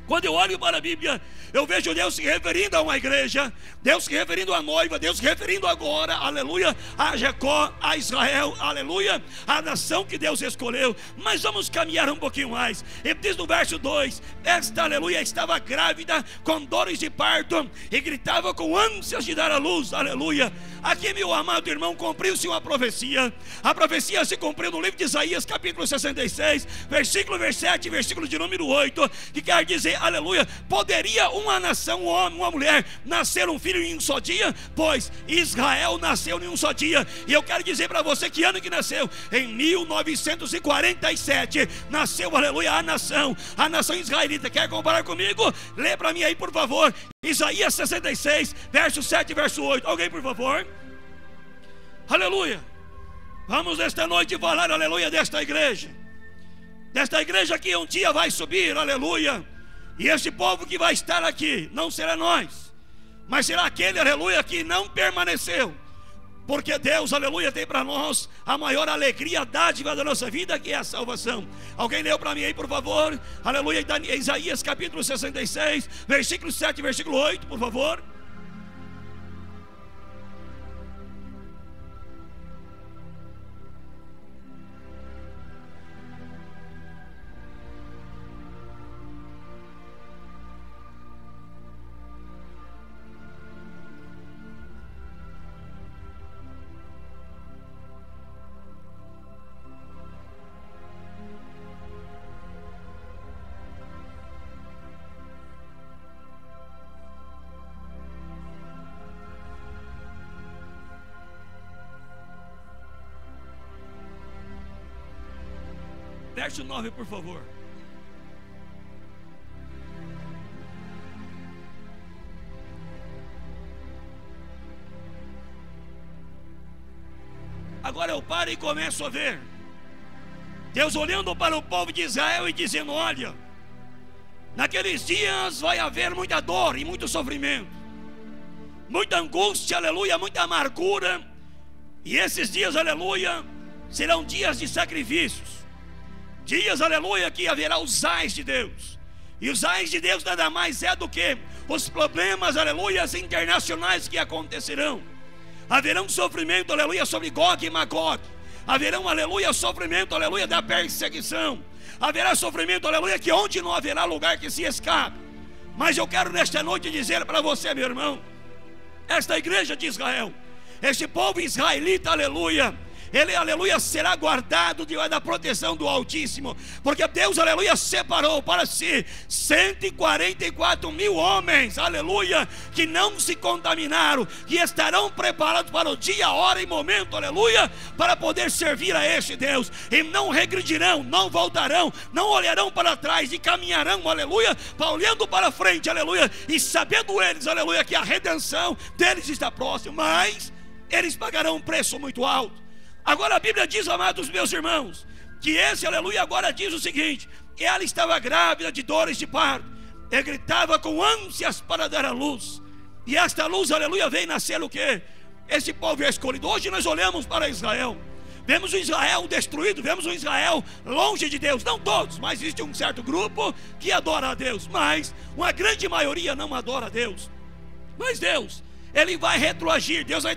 quando eu olho para a Bíblia, eu vejo Deus se referindo a uma igreja, Deus se referindo à noiva, Deus se referindo agora, aleluia, a Jacó, a Israel, aleluia, a nação que Deus escolheu. Mas vamos caminhar um pouquinho mais. Ele diz no verso 2: esta, aleluia, estava grávida com dores de parto e gritava com ânsias de dar à luz, aleluia. Aqui, meu amado irmão, cumpriu-se uma profecia. A profecia se cumpriu no livro de Isaías, capítulo 66, versículo 7, versículo de número 8, que quer dizer, aleluia, poderia uma nação, um homem, uma mulher, nascer um filho em um só dia? Pois Israel nasceu em um só dia. E eu quero dizer para você que ano que nasceu? Em 1947 nasceu, aleluia, a nação israelita. Quer comparar comigo? Lê para mim aí, por favor, Isaías 66, verso 7 e verso 8. Alguém, por favor? Aleluia. Vamos esta noite falar, aleluia, desta igreja que um dia vai subir, aleluia. E esse povo que vai estar aqui não será nós, mas será aquele, aleluia, que não permaneceu. Porque Deus, aleluia, tem para nós a maior alegria, a dádiva da nossa vida, que é a salvação. Alguém leu para mim aí, por favor? Aleluia, Isaías capítulo 66, versículo 7 e versículo 8, por favor. Verso 9, por favor. Agora eu paro e começo a ver Deus olhando para o povo de Israel e dizendo: olha, naqueles dias vai haver muita dor e muito sofrimento, muita angústia, aleluia, muita amargura. E esses dias, aleluia, serão dias de sacrifícios, dias, aleluia, que haverá os ais de Deus. E os ais de Deus nada mais é do que os problemas, aleluia, internacionais que acontecerão. Haverá sofrimento, aleluia, sobre Gog e Magog. Haverá, aleluia, sofrimento, aleluia, da perseguição. Haverá sofrimento, aleluia, que onde não haverá lugar que se escape. Mas eu quero nesta noite dizer para você, meu irmão, esta igreja de Israel, este povo israelita, aleluia, ele, aleluia, será guardado debaixo da proteção do Altíssimo, porque Deus, aleluia, separou para si 144 mil homens, aleluia, que não se contaminaram, que estarão preparados para o dia, hora e momento, aleluia, para poder servir a este Deus, e não regredirão, não voltarão, não olharão para trás, e caminharão, aleluia, olhando para frente, aleluia, e sabendo eles, aleluia, que a redenção deles está próxima, mas eles pagarão um preço muito alto. Agora a Bíblia diz, amados meus irmãos, que esse, aleluia, agora diz o seguinte: ela estava grávida de dores de parto. Ele gritava com ânsias para dar a luz. E esta luz, aleluia, veio nascer o quê? Esse povo é escolhido. Hoje nós olhamos para Israel, vemos o Israel destruído, vemos o Israel longe de Deus. Não todos, mas existe um certo grupo que adora a Deus, mas uma grande maioria não adora a Deus. Mas Deus, Ele vai retroagir, Deus vai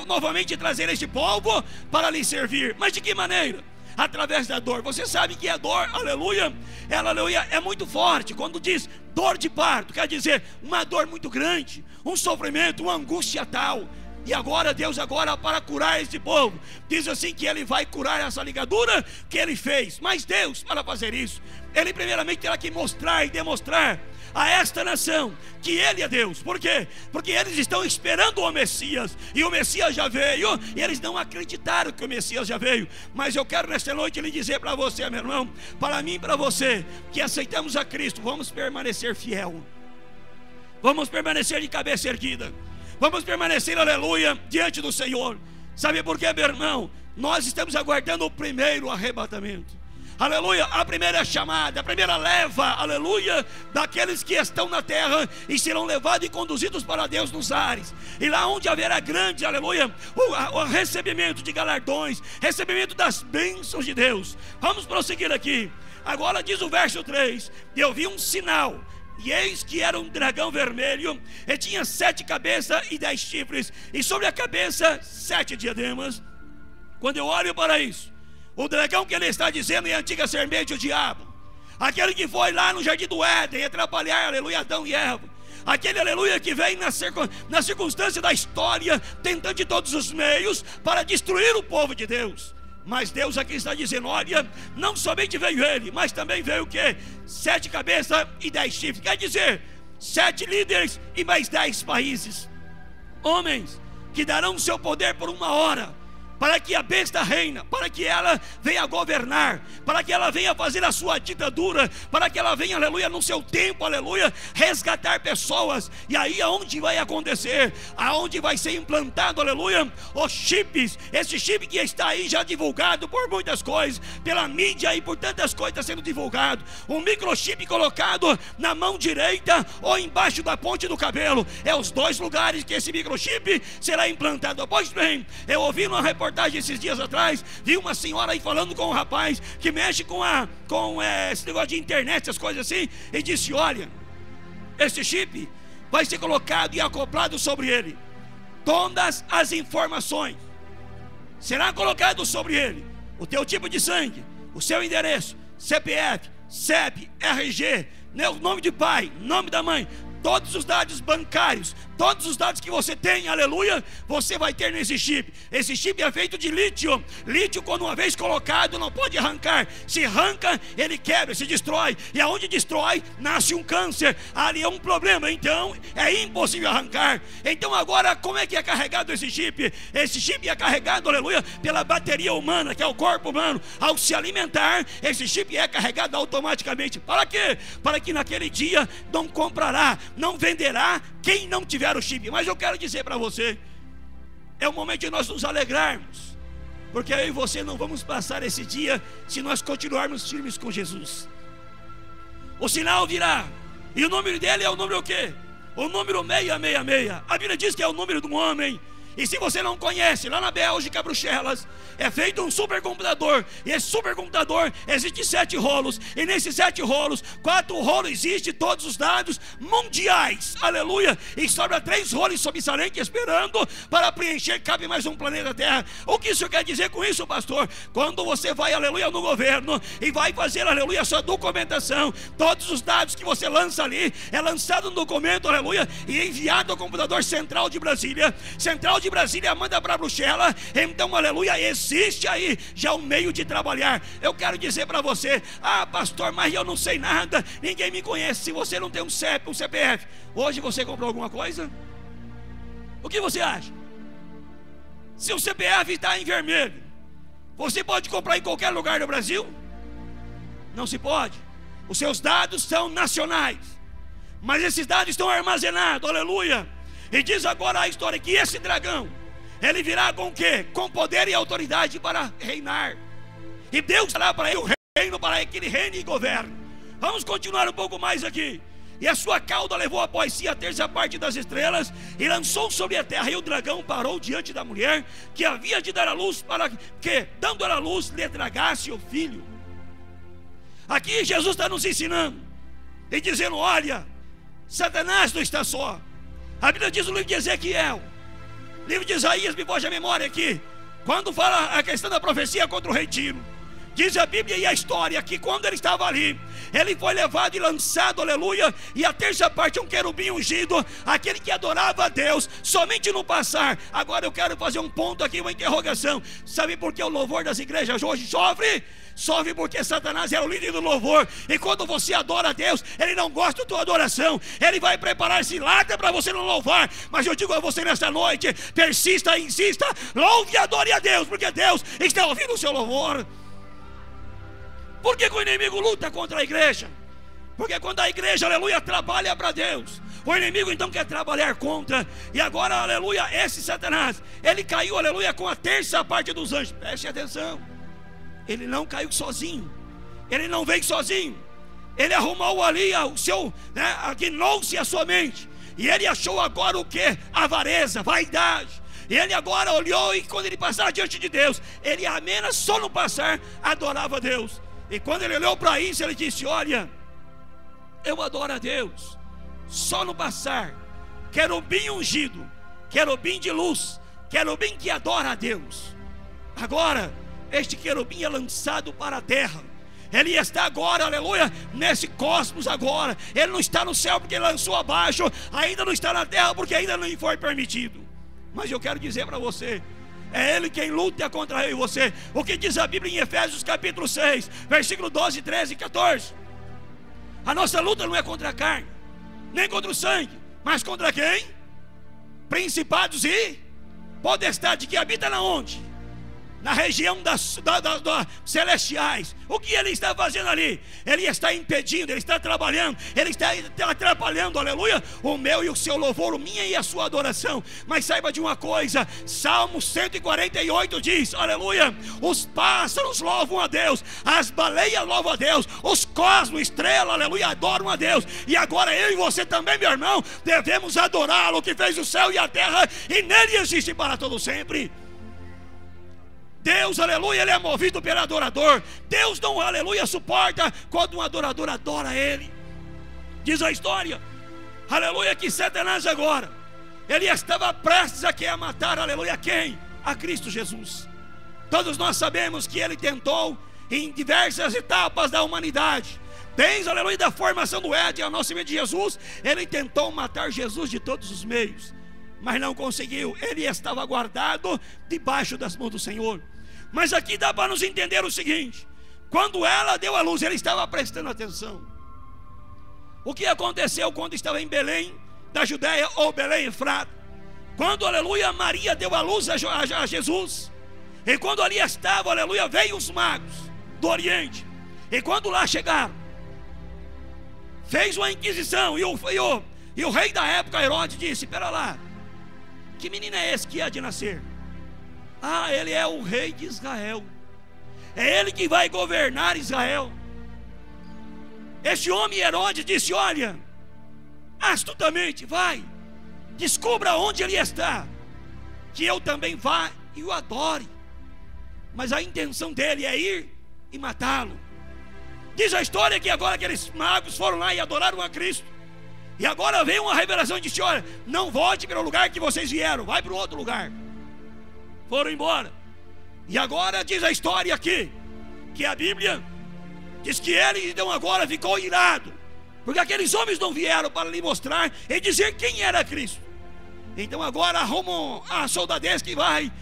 novamente trazer este povo para lhe servir. Mas de que maneira? Através da dor. Você sabe que a dor, aleluia, ela, aleluia, é muito forte. Quando diz dor de parto, quer dizer uma dor muito grande, um sofrimento, uma angústia tal. E agora Deus, para curar esse povo, diz assim que Ele vai curar essa ligadura que Ele fez. Mas Deus, para fazer isso, Ele primeiramente terá que mostrar e demonstrar a esta nação que Ele é Deus. Por quê? Porque eles estão esperando o Messias, e o Messias já veio, e eles não acreditaram que o Messias já veio. Mas eu quero nesta noite lhe dizer para você, meu irmão, para mim e para você, que aceitamos a Cristo, vamos permanecer fiel, vamos permanecer de cabeça erguida, vamos permanecer, aleluia, diante do Senhor. Sabe por quê, meu irmão? Nós estamos aguardando o primeiro arrebatamento. Aleluia, a primeira chamada, a primeira leva, aleluia, daqueles que estão na terra e serão levados e conduzidos para Deus nos ares. E lá onde haverá grande, aleluia, o recebimento de galardões, recebimento das bênçãos de Deus. Vamos prosseguir aqui. Agora diz o verso 3: e eu vi um sinal, e eis que era um dragão vermelho, e tinha 7 cabeças e 10 chifres, e sobre a cabeça 7 diademas. Quando eu olho para isso, o dragão que ele está dizendo é a antiga serpente, o diabo, aquele que foi lá no jardim do Éden atrapalhar, aleluia, Adão e Eva, aquele, aleluia, que vem na circunstância da história, tentando de todos os meios para destruir o povo de Deus. Mas Deus aqui está dizendo: olha, não somente veio ele, mas também veio o que? 7 cabeças e 10 chifres. Quer dizer, 7 líderes e mais 10 países, homens que darão o seu poder por uma hora, para que a besta reina, para que ela venha governar, para que ela venha fazer a sua ditadura, para que ela venha, aleluia, no seu tempo, aleluia, resgatar pessoas. E aí aonde vai acontecer? Aonde vai ser implantado, aleluia, os chips, esse chip que está aí já divulgado por muitas coisas, pela mídia e por tantas coisas está sendo divulgado, um microchip colocado na mão direita ou embaixo da ponte do cabelo. É os 2 lugares que esse microchip será implantado. Pois bem, eu ouvi numa reportagem esses dias atrás, vi uma senhora aí falando com um rapaz que mexe com esse negócio de internet, essas coisas assim, e disse: olha, esse chip vai ser colocado e acoplado sobre ele, todas as informações será colocado sobre ele, o teu tipo de sangue, o seu endereço, CPF, CEP, RG, o nome de pai, nome da mãe, todos os dados bancários, todos os dados que você tem, aleluia, você vai ter nesse chip. Esse chip é feito de lítio. Lítio, quando uma vez colocado, não pode arrancar. Se arranca, ele quebra, se destrói. E aonde destrói, nasce um câncer. Ali é um problema, então é impossível arrancar. Então agora, como é que é carregado esse chip? Esse chip é carregado, aleluia, pela bateria humana, que é o corpo humano. Ao se alimentar, esse chip é carregado automaticamente. Para quê? Para que naquele dia não comprará, não venderá quem não tiver o chip. Mas eu quero dizer para você, é o momento de nós nos alegrarmos, porque eu e você não vamos passar esse dia se nós continuarmos firmes com Jesus. O sinal virá, e o número dele é o número o quê? O número 666. A Bíblia diz que é o número de um homem. E se você não conhece, lá na Bélgica, Bruxelas, é feito um supercomputador. E esse supercomputador existe 7 rolos. E nesses 7 rolos, 4 rolos existem todos os dados mundiais. Aleluia. E sobra 3 rolos sobressalentes esperando para preencher. Cabe mais um planeta Terra. O que isso quer dizer com isso, pastor? Quando você vai, aleluia, no governo e vai fazer, aleluia, sua documentação, todos os dados que você lança ali, é lançado no documento, aleluia, e enviado ao computador central de Brasília. Central de Brasília manda para Bruxelas. Então, aleluia, existe aí já um meio de trabalhar. Eu quero dizer para você: ah, pastor, mas eu não sei nada, ninguém me conhece. Se você não tem um CEP, um CPF, hoje você comprou alguma coisa? O que você acha? Se o CPF está em vermelho, você pode comprar em qualquer lugar do Brasil? Não se pode. Os seus dados são nacionais, mas esses dados estão armazenados, aleluia. E diz agora a história que esse dragão, ele virá com o quê? Com poder e autoridade para reinar. E Deus dará para ele o reino, para que ele reine e governe. Vamos continuar um pouco mais aqui. E a sua cauda levou após si a terça parte das estrelas e lançou sobre a terra. E o dragão parou diante da mulher que havia de dar a luz, para que, dando ela a luz, lhe tragasse o filho. Aqui Jesus está nos ensinando e dizendo: olha, Satanás não está só. A Bíblia diz no livro de Ezequiel, livro de Isaías, me foge a memória aqui, quando fala a questão da profecia contra o rei Tiro, diz a Bíblia e a história que quando ele estava ali, ele foi levado e lançado, aleluia, e a terça parte é um querubim ungido, aquele que adorava a Deus, somente no passar. Agora eu quero fazer um ponto aqui, uma interrogação. Sabe por que o louvor das igrejas hoje sofre? Sofre porque Satanás é o líder do louvor. E quando você adora a Deus, ele não gosta da tua adoração. Ele vai preparar cilada para você não louvar. Mas eu digo a você nesta noite: persista e insista, louve e adore a Deus, porque Deus está ouvindo o seu louvor. Por que o inimigo luta contra a igreja? Porque quando a igreja, aleluia, trabalha para Deus, o inimigo então quer trabalhar contra. E agora, aleluia, esse Satanás, ele caiu, aleluia, com a terça parte dos anjos. Preste atenção, ele não caiu sozinho, ele não veio sozinho. Ele arrumou ali o seu, aguinou-se a sua mente. E ele achou agora o que? Avareza, vaidade. E ele agora olhou, e quando ele passava diante de Deus, ele apenas só no passar adorava a Deus. E quando ele olhou para isso, ele disse: olha, eu adoro a Deus só no passar. Querubim ungido, querubim de luz, querubim que adora a Deus. Agora, este querubim é lançado para a terra. Ele está agora, aleluia, nesse cosmos agora. Ele não está no céu porque ele lançou abaixo, ainda não está na terra porque ainda não foi permitido. Mas eu quero dizer para você, é Ele quem luta contra eu e você. O que diz a Bíblia em Efésios capítulo 6, versículo 12, 13 e 14. A nossa luta não é contra a carne, nem contra o sangue, mas contra quem? Principados e potestades que habitam na onde? Na região das celestiais. O que ele está fazendo ali? Ele está impedindo, ele está trabalhando, ele está atrapalhando, aleluia, o meu e o seu louvor, o minha e a sua adoração. Mas saiba de uma coisa, Salmo 148 diz, aleluia, os pássaros louvam a Deus, as baleias louvam a Deus, os cosmos, estrelas, aleluia, adoram a Deus. E agora eu e você também, meu irmão, devemos adorá-lo, que fez o céu e a terra, e nele existe para todo sempre. Deus, aleluia, ele é movido pelo adorador. Deus não, aleluia, suporta quando um adorador adora ele. Diz a história, aleluia, que Satanás agora, ele estava prestes a matar, aleluia, quem? A Cristo Jesus. Todos nós sabemos que ele tentou em diversas etapas da humanidade, desde, aleluia, da formação do Éden ao nascimento de Jesus. Ele tentou matar Jesus de todos os meios, mas não conseguiu. Ele estava guardado debaixo das mãos do Senhor. Mas aqui dá para nos entender o seguinte: quando ela deu a luz, ele estava prestando atenção. O que aconteceu quando estava em Belém da Judéia, ou Belém Efrata? Quando, aleluia, Maria deu a luz a Jesus, e quando ali estava, aleluia, veio os magos do Oriente. E quando lá chegaram, fez uma inquisição, e o rei da época, Herodes, disse: espera lá, que menino é esse que há de nascer? Ah, ele é o rei de Israel, é ele que vai governar Israel. Este homem Herodes disse: olha, astutamente, vai, descubra onde ele está, que eu também vá e o adore. Mas a intenção dele é ir e matá-lo. Diz a história que agora aqueles magos foram lá e adoraram a Cristo. E agora veio uma revelação e disse: olha, não volte para o lugar que vocês vieram, vai para o outro lugar. Foram embora. E agora diz a história aqui, que a Bíblia diz que ele então agora ficou irado, porque aqueles homens não vieram para lhe mostrar e dizer quem era Cristo. Então agora arrumam a soldadez que vai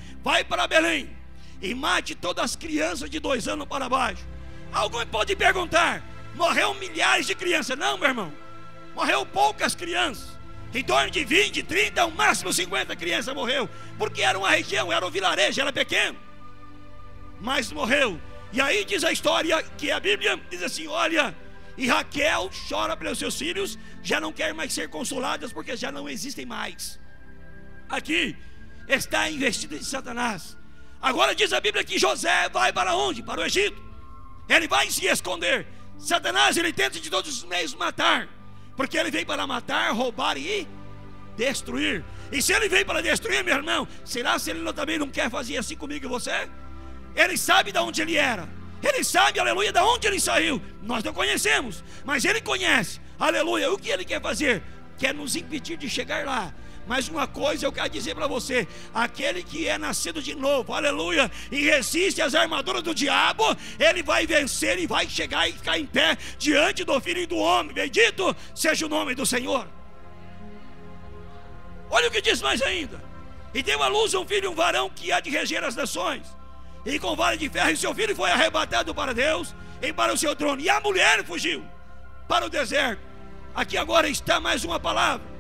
para Belém e mate todas as crianças de 2 anos para baixo. Alguém pode perguntar: morreu milhares de crianças? Não, meu irmão, morreu poucas crianças. Em torno de 20, 30, ao máximo 50 crianças morreu, porque era uma região, era um vilarejo, era pequeno, mas morreu. E aí diz a história que a Bíblia diz assim: olha, e Raquel chora pelos seus filhos, já não quer mais ser consoladas, porque já não existem mais. Aqui está a investida de Satanás. Agora diz a Bíblia que José vai para onde? Para o Egito. Ele vai se esconder. Satanás, ele tenta de todos os meios matar, porque ele veio para matar, roubar e destruir. E se ele veio para destruir, meu irmão, será se ele também não quer fazer assim comigo e você? Ele sabe de onde ele era, ele sabe, aleluia, de onde ele saiu. Nós não conhecemos, mas ele conhece, aleluia. O que ele quer fazer? Quer nos impedir de chegar lá. Mas uma coisa eu quero dizer para você: aquele que é nascido de novo, aleluia, e resiste às armaduras do diabo, ele vai vencer e vai chegar e ficar em pé diante do Filho do Homem. Bendito seja o nome do Senhor. Olha o que diz mais ainda: e deu à luz um filho e um varão, que há de reger as nações, e com vara de ferro, e seu filho foi arrebatado para Deus e para o seu trono, e a mulher fugiu para o deserto. Aqui agora está mais uma palavra.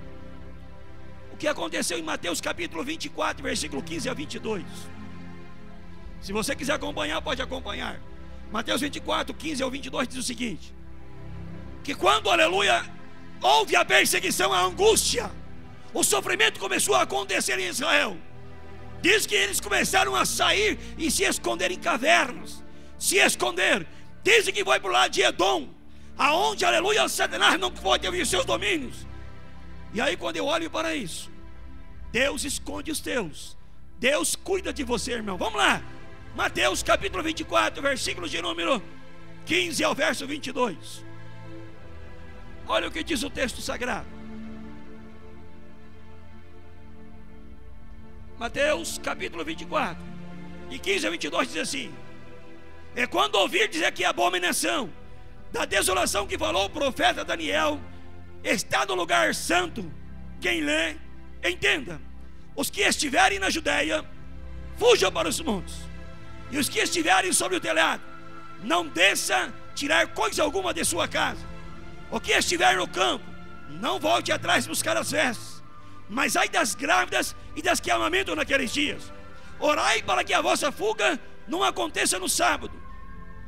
O que aconteceu em Mateus capítulo 24, versículo 15 a 22. Se você quiser acompanhar, pode acompanhar. Mateus 24, 15 ao 22 diz o seguinte: que quando, aleluia, houve a perseguição, a angústia, o sofrimento começou a acontecer em Israel. Diz que eles começaram a sair e se esconder em cavernas, se esconder. Diz que foi para o lado de Edom, aonde, aleluia, Satanás não pode ter os seus domínios. E aí, quando eu olho para isso, Deus esconde os teus, Deus cuida de você, irmão. Vamos lá, Mateus capítulo 24, versículo de número 15 ao verso 22. Olha o que diz o texto sagrado. Mateus capítulo 24, de 15 a 22 diz assim: é quando ouvir dizer que a abominação da desolação que falou o profeta Daniel está no lugar santo, quem lê, entenda. Os que estiverem na Judeia, fujam para os montes, e os que estiverem sobre o telhado, não desça tirar coisa alguma de sua casa. O que estiver no campo, não volte atrás buscar as vestes. Mas ai das grávidas e das que amamentam naqueles dias. Orai para que a vossa fuga não aconteça no sábado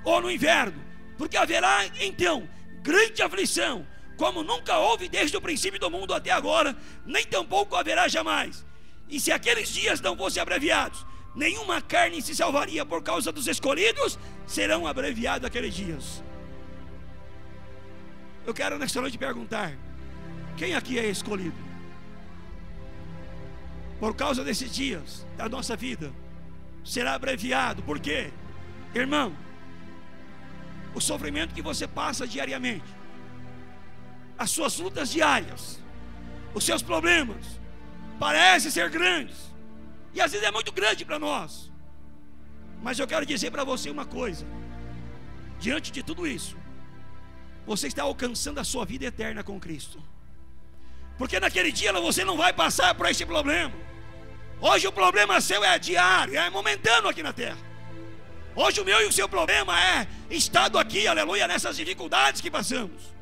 ou no inverno, porque haverá então grande aflição, como nunca houve desde o princípio do mundo até agora, nem tampouco haverá jamais. E se aqueles dias não fossem abreviados, nenhuma carne se salvaria. Por causa dos escolhidos, serão abreviados aqueles dias. Eu quero nesta noite perguntar: quem aqui é escolhido? Por causa desses dias da nossa vida, será abreviado. Por quê? Irmão, o sofrimento que você passa diariamente, as suas lutas diárias, os seus problemas, parecem ser grandes, e às vezes é muito grande para nós. Mas eu quero dizer para você uma coisa: diante de tudo isso, você está alcançando a sua vida eterna com Cristo. Porque naquele dia você não vai passar por esse problema. Hoje o problema seu é diário, é momentâneo aqui na terra. Hoje o meu e o seu problema é estado aqui, aleluia, nessas dificuldades que passamos.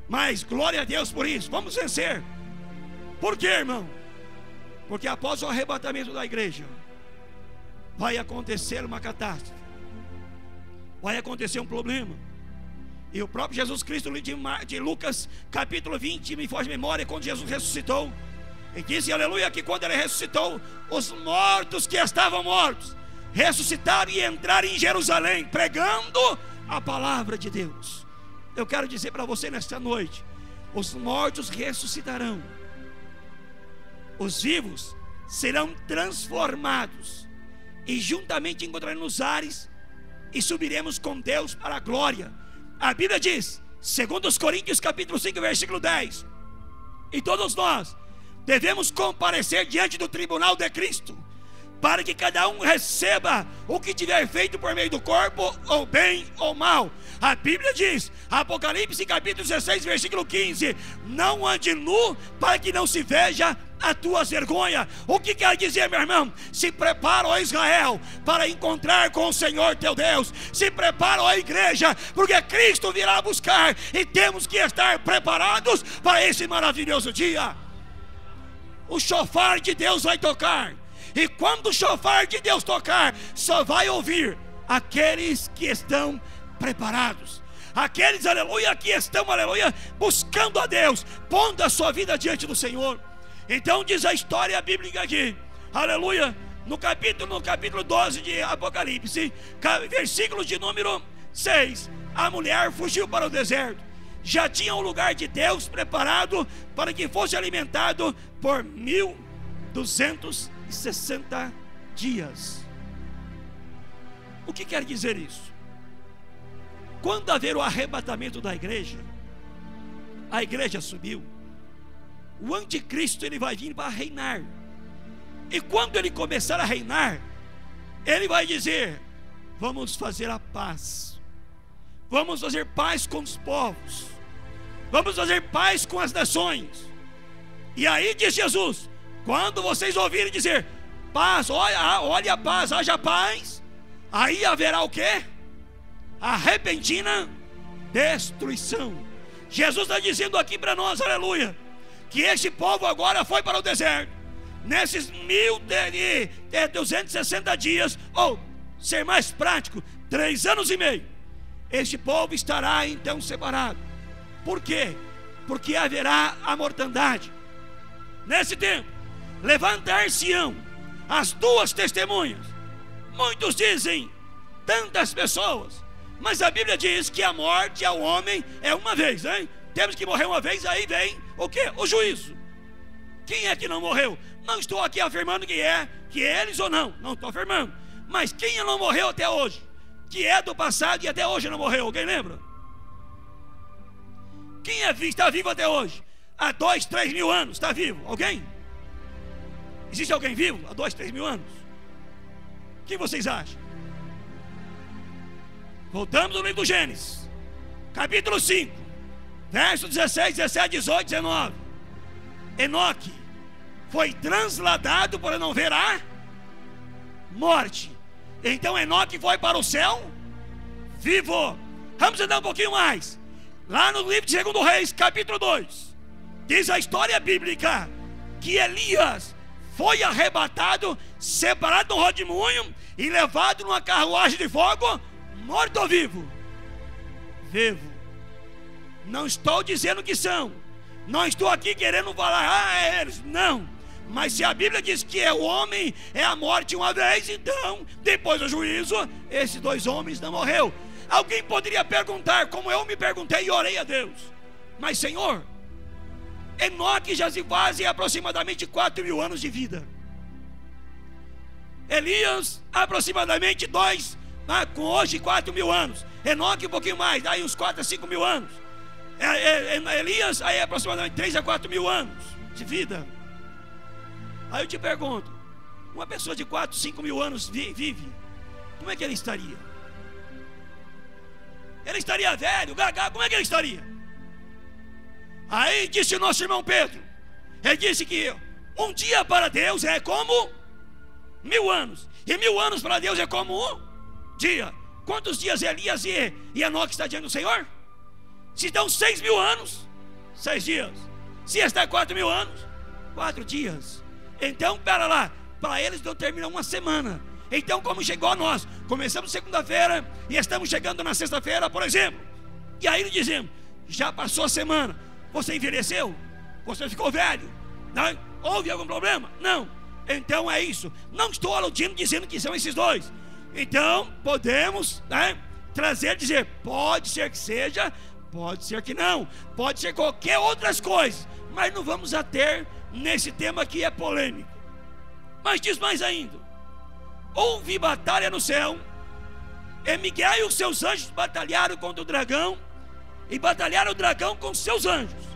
Mas glória a Deus por isso, vamos vencer. Por quê, irmão? Porque após o arrebatamento da igreja, vai acontecer uma catástrofe, vai acontecer um problema. E o próprio Jesus Cristo, de Lucas capítulo 20, me faz memória, quando Jesus ressuscitou, e disse, aleluia, que quando ele ressuscitou, os mortos que estavam mortos ressuscitaram e entraram em Jerusalém, pregando a palavra de Deus. Eu quero dizer para você nesta noite: os mortos ressuscitarão, os vivos serão transformados, e juntamente encontraremos nos ares, e subiremos com Deus para a glória. A Bíblia diz, segundo os Coríntios capítulo 5, versículo 10, e todos nós devemos comparecer diante do tribunal de Cristo, para que cada um receba o que tiver feito por meio do corpo, ou bem ou mal. A Bíblia diz, Apocalipse capítulo 16, versículo 15, não ande nu, para que não se veja a tua vergonha. O que quer dizer, meu irmão? Se prepara, ó Israel, para encontrar com o Senhor teu Deus. Se prepara, ó igreja, porque Cristo virá buscar, e temos que estar preparados para esse maravilhoso dia. O chofar de Deus vai tocar, e quando o chofar de Deus tocar, só vai ouvir aqueles que estão preparados, aqueles, aleluia, que estão, aleluia, buscando a Deus, pondo a sua vida diante do Senhor. Então diz a história bíblica aqui, aleluia, no capítulo 12 de Apocalipse, versículo de número 6, a mulher fugiu para o deserto. Já tinha um lugar de Deus preparado para que fosse alimentado por 1260 dias. O que quer dizer isso? Quando haver o arrebatamento da igreja, a igreja subiu, o anticristo ele vai vir para reinar. E quando ele começar a reinar, ele vai dizer: vamos fazer a paz, vamos fazer paz com os povos, vamos fazer paz com as nações. E aí diz Jesus: quando vocês ouvirem dizer paz, olha a paz, haja paz, aí haverá o quê? A repentina destruição. Jesus está dizendo aqui para nós, aleluia, que este povo agora foi para o deserto. Nesses 1260 dias, ou ser mais prático, 3 anos e meio, este povo estará então separado. Por quê? Porque haverá a mortandade. Nesse tempo, levantar-se-ão as 2 testemunhas. Muitos dizem tantas pessoas, mas a Bíblia diz que a morte ao homem é uma vez, hein? Temos que morrer uma vez, aí vem o quê? O juízo. Quem é que não morreu? Não estou aqui afirmando que eles ou não estou afirmando. Mas quem não morreu até hoje? Que é do passado e até hoje não morreu, alguém lembra? Quem está vivo até hoje? Há 2, 3 mil anos, está vivo? Alguém? Existe alguém vivo há 2, 3 mil anos? O que vocês acham? Voltamos ao livro do Gênesis, capítulo 5, verso 16, 17, 18, 19. Enoque foi transladado para não ver a morte. Então Enoque foi para o céu vivo. Vamos andar um pouquinho mais. Lá no livro de 2 Reis, capítulo 2, diz a história bíblica que Elias foi arrebatado, separado no rodemoinho e levado numa carruagem de fogo, morto ou vivo? Vivo. Não estou dizendo que são, não estou aqui querendo falar, é eles, não. Mas se a Bíblia diz que o homem é a morte uma vez, então, depois do juízo, esses 2 homens não morreu. Alguém poderia perguntar, como eu me perguntei e orei a Deus: mas Senhor, Enoque já se faz aproximadamente 4 mil anos de vida. Elias, aproximadamente 2, com hoje 4 mil anos. Enoque um pouquinho mais, aí uns 4 a 5 mil anos. Elias, aí aproximadamente 3 a 4 mil anos de vida. Aí eu te pergunto, uma pessoa de 4, 5 mil anos vive, como é que ele estaria? Ele estaria velho, gaga, como é que ele estaria? Aí disse o nosso irmão Pedro, ele disse que um dia para Deus é como 1000 anos, e 1000 anos para Deus é como um dia. Quantos dias Elias e Enoque está diante do Senhor? Se estão 6 mil anos, 6 dias. Se está 4 mil anos, 4 dias. Então, pera lá, para eles não termina uma semana. Então, como chegou a nós, começamos segunda-feira e estamos chegando na sexta-feira, por exemplo. E aí lhe dizemos: já passou a semana, você envelheceu? Você ficou velho? Não? Houve algum problema? Não. Então é isso. Não estou aludindo dizendo que são esses 2. Então podemos, trazer, dizer, pode ser que seja, pode ser que não, pode ser qualquer outras coisas, mas não vamos ater nesse tema que é polêmico. Mas diz mais ainda: houve batalha no céu, e Miguel e os seus anjos batalharam contra o dragão, e batalharam o dragão com os seus anjos,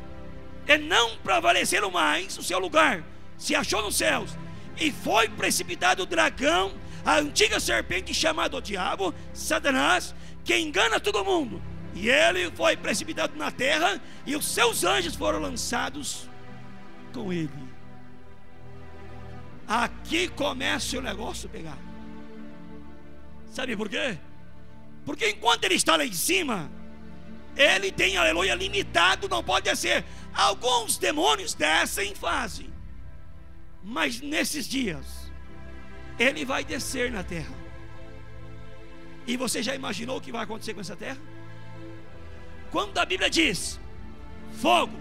e não prevaleceram mais. O seu lugar se achou nos céus, e foi precipitado o dragão, a antiga serpente chamada o diabo, Satanás, que engana todo mundo, e ele foi precipitado na terra, e os seus anjos foram lançados com ele. Aqui começa o negócio a pegar. Sabe por quê? Porque enquanto ele está lá em cima, ele tem, aleluia, limitado, não pode descer. Alguns demônios descem e fazem, mas nesses dias ele vai descer na terra. E você já imaginou o que vai acontecer com essa terra? Quando a Bíblia diz fogo,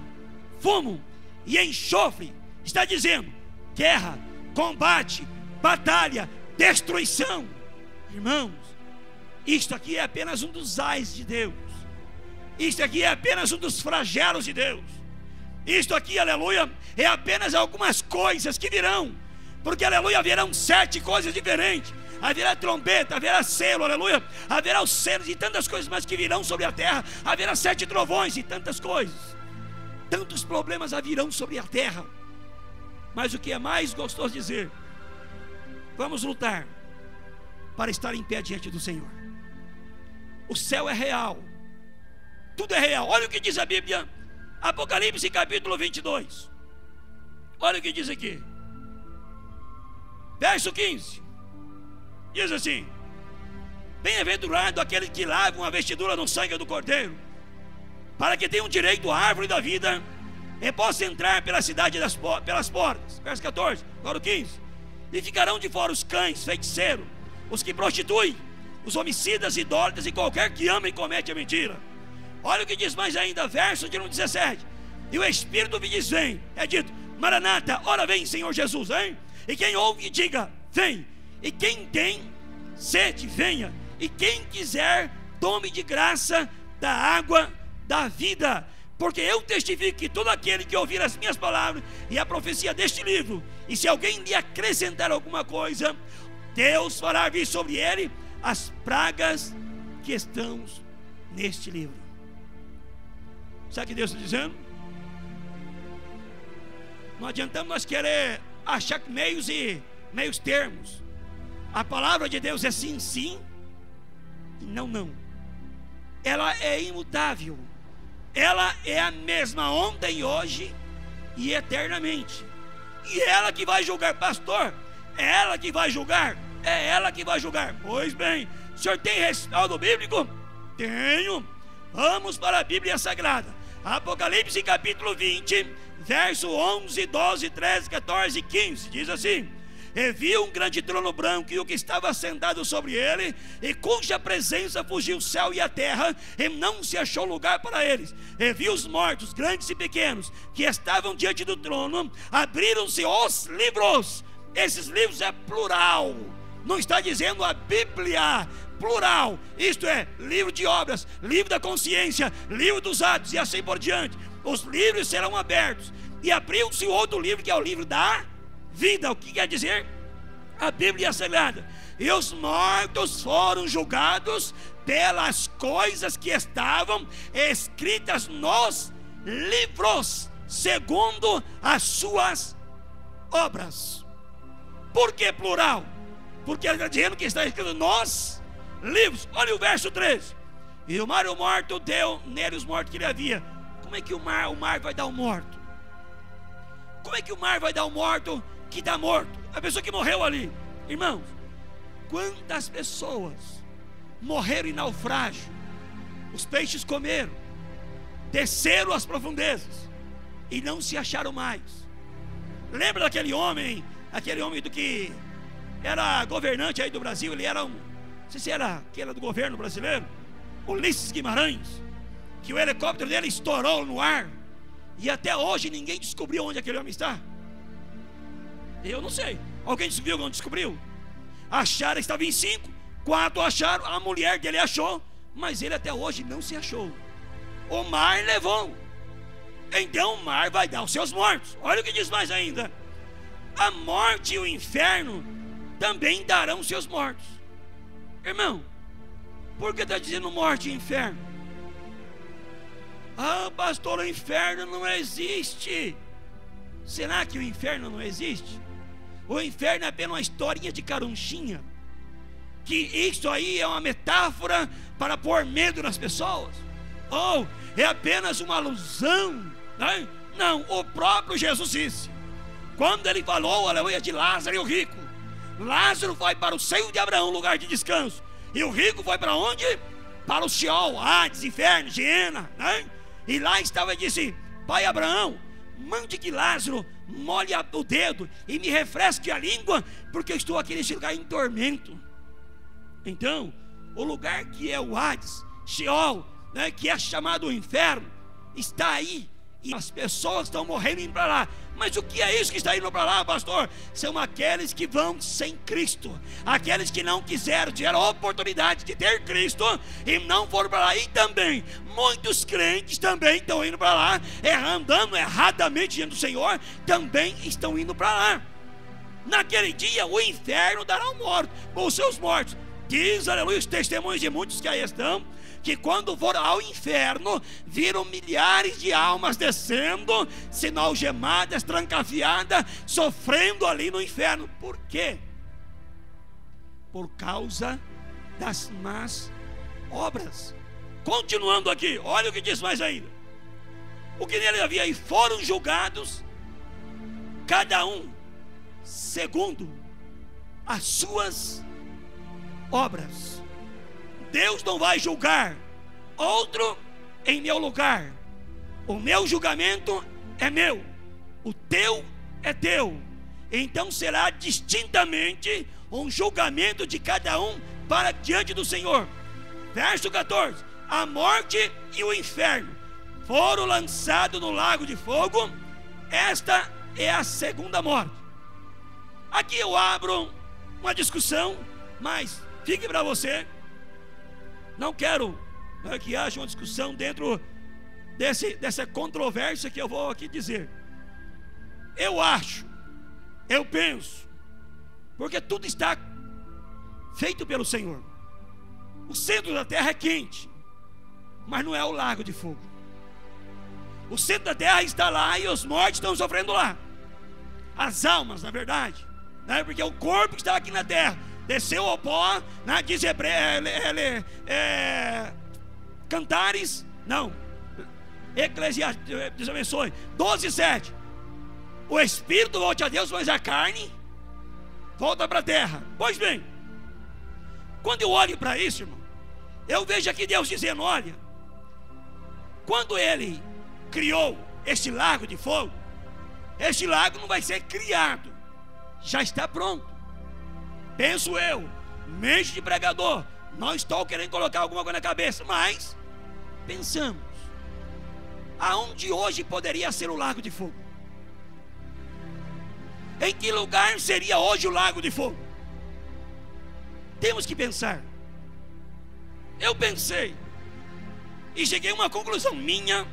fumo e enxofre, está dizendo guerra, combate, batalha, destruição. Irmãos, Isto aqui é apenas um dos ais de Deus. Isto aqui é apenas um dos flagelos de Deus. Isto aqui, aleluia, é apenas algumas coisas que virão. Porque, aleluia, haverão 7 coisas diferentes. Haverá trombeta, haverá selo, aleluia. Haverá os selos e tantas coisas mais que virão sobre a terra. Haverá 7 trovões e tantas coisas. Tantos problemas haverão sobre a terra. Mas o que é mais gostoso dizer: vamos lutar para estar em pé diante do Senhor. O céu é real. Tudo é real. Olha o que diz a Bíblia, Apocalipse capítulo 22. Olha o que diz aqui, verso 15. Diz assim: bem-aventurado aqueles que lavam a vestidura no sangue do Cordeiro, para que tenham direito à árvore da vida e possam entrar pela cidade pelas portas. Verso 14, agora o 15. E ficarão de fora os cães, feiticeiros, os que prostituem, os homicidas, idólatras e qualquer que ama e comete a mentira. Olha o que diz mais ainda, verso de 17. E o Espírito me diz: vem. É dito: Maranata, ora vem, Senhor Jesus, hein? E quem ouve, diga: vem. E quem tem sede, venha. E quem quiser, tome de graça da água da vida. Porque eu testifico que todo aquele que ouvir as minhas palavras e a profecia deste livro, e se alguém lhe acrescentar alguma coisa, Deus fará vir sobre ele as pragas que estão neste livro. Sabe o que Deus está dizendo? Não adiantamos nós querer achar meios e meios termos. A palavra de Deus é sim, sim, e não, não. Ela é imutável. Ela é a mesma ontem, hoje e eternamente. E ela que vai julgar, pastor. É ela que vai julgar. É ela que vai julgar. Pois bem, o senhor tem respaldo bíblico? Tenho. Vamos para a Bíblia Sagrada. Apocalipse capítulo 20, verso 11, 12, 13, 14 e 15. Diz assim: e vi um grande trono branco e o que estava sentado sobre ele, e cuja presença fugiu o céu e a terra, e não se achou lugar para eles. E vi os mortos, grandes e pequenos, que estavam diante do trono. Abriram-se os livros. Esses livros é plural, não está dizendo a Bíblia, plural. Isto é, livro de obras, livro da consciência, livro dos atos e assim por diante. Os livros serão abertos, e abriu-se outro livro, que é o livro da vida. O que quer dizer? A Bíblia Sagrada. E os mortos foram julgados pelas coisas que estavam escritas nos livros, segundo as suas obras. Por que plural? Porque ele está dizendo que está escrito nos livros. Olha o verso 13. E o mar morto deu nele os mortos que ele havia. Como é que o mar vai dar o morto? Como é que o mar vai dar o morto que está morto? A pessoa que morreu ali. Irmãos, quantas pessoas morreram em naufrágio? Os peixes comeram, desceram às profundezas e não se acharam mais. Lembra daquele homem do que era governante aí do Brasil? Ele era não sei se era que era do governo brasileiro, Ulisses Guimarães, que o helicóptero dele estourou no ar, e até hoje ninguém descobriu onde aquele homem está. Eu não sei. Alguém descobriu onde descobriu? Acharam, estava em 5, 4 acharam, a mulher dele achou, mas ele até hoje não se achou. O mar levou. Então o mar vai dar os seus mortos. Olha o que diz mais ainda: a morte e o inferno também darão seus mortos. Irmão, por que está dizendo morte e inferno? Ah, pastor, o inferno não existe. Será que o inferno não existe? O inferno é apenas uma historinha de carunchinha, que isso aí é uma metáfora para pôr medo nas pessoas. Ou é apenas uma alusão, né? Não, o próprio Jesus disse, quando ele falou, aleluia, de Lázaro e o rico. Lázaro foi para o seio de Abraão, lugar de descanso, e o rico foi para onde? Para o Sheol, Hades, inferno, Geena, né? E lá estava e disse: pai Abraão, mande que Lázaro molhe o dedo e me refresque a língua, porque eu estou aqui nesse lugar em tormento. Então, o lugar que é o Hades, Sheol, né, que é chamado o inferno, está aí E as pessoas estão morrendo indo para lá. Mas o que é isso que está indo para lá, pastor? São aqueles que vão sem Cristo, aqueles que não tiveram a oportunidade de ter Cristo e não foram para lá. E também muitos crentes também estão indo para lá, andando erradamente diante do Senhor, também estão indo para lá. Naquele dia o inferno dará os seus mortos. Diz, aleluia, os testemunhos de muitos que aí estão, que quando foram ao inferno, viram milhares de almas descendo, sendo algemadas, trancafiadas, sofrendo ali no inferno. Por quê? Por causa das más obras. Continuando aqui, olha o que diz mais ainda. O que nele havia, e foram julgados, cada um segundo as suas obras. Deus não vai julgar outro em meu lugar. O meu julgamento é meu, o teu é teu. Então será distintamente um julgamento de cada um para diante do Senhor. Verso 14: a morte e o inferno foram lançados no lago de fogo. Esta é a segunda morte. Aqui eu abro uma discussão, mas fique para você. Não quero que haja uma discussão dentro dessa controvérsia que eu vou aqui dizer. Eu acho, eu penso, porque tudo está feito pelo Senhor. O centro da terra é quente, mas não é o lago de fogo. O centro da terra está lá e os mortos estão sofrendo lá. As almas, na verdade, né? Porque o corpo que está aqui na terra desceu ao pó, né? Diz Cantares, não, Eclesiastes, Deus abençoe, 12:7. O espírito volta a Deus, mas a carne volta para a terra. Pois bem, quando eu olho para isso, irmão, eu vejo aqui Deus dizendo: olha, quando Ele criou este lago de fogo, este lago não vai ser criado, já está pronto. Penso eu, mente de pregador, não estou querendo colocar alguma coisa na cabeça, mas pensamos, aonde hoje poderia ser o lago de fogo? Em que lugar seria hoje o lago de fogo? Temos que pensar. Eu pensei e cheguei a uma conclusão minha.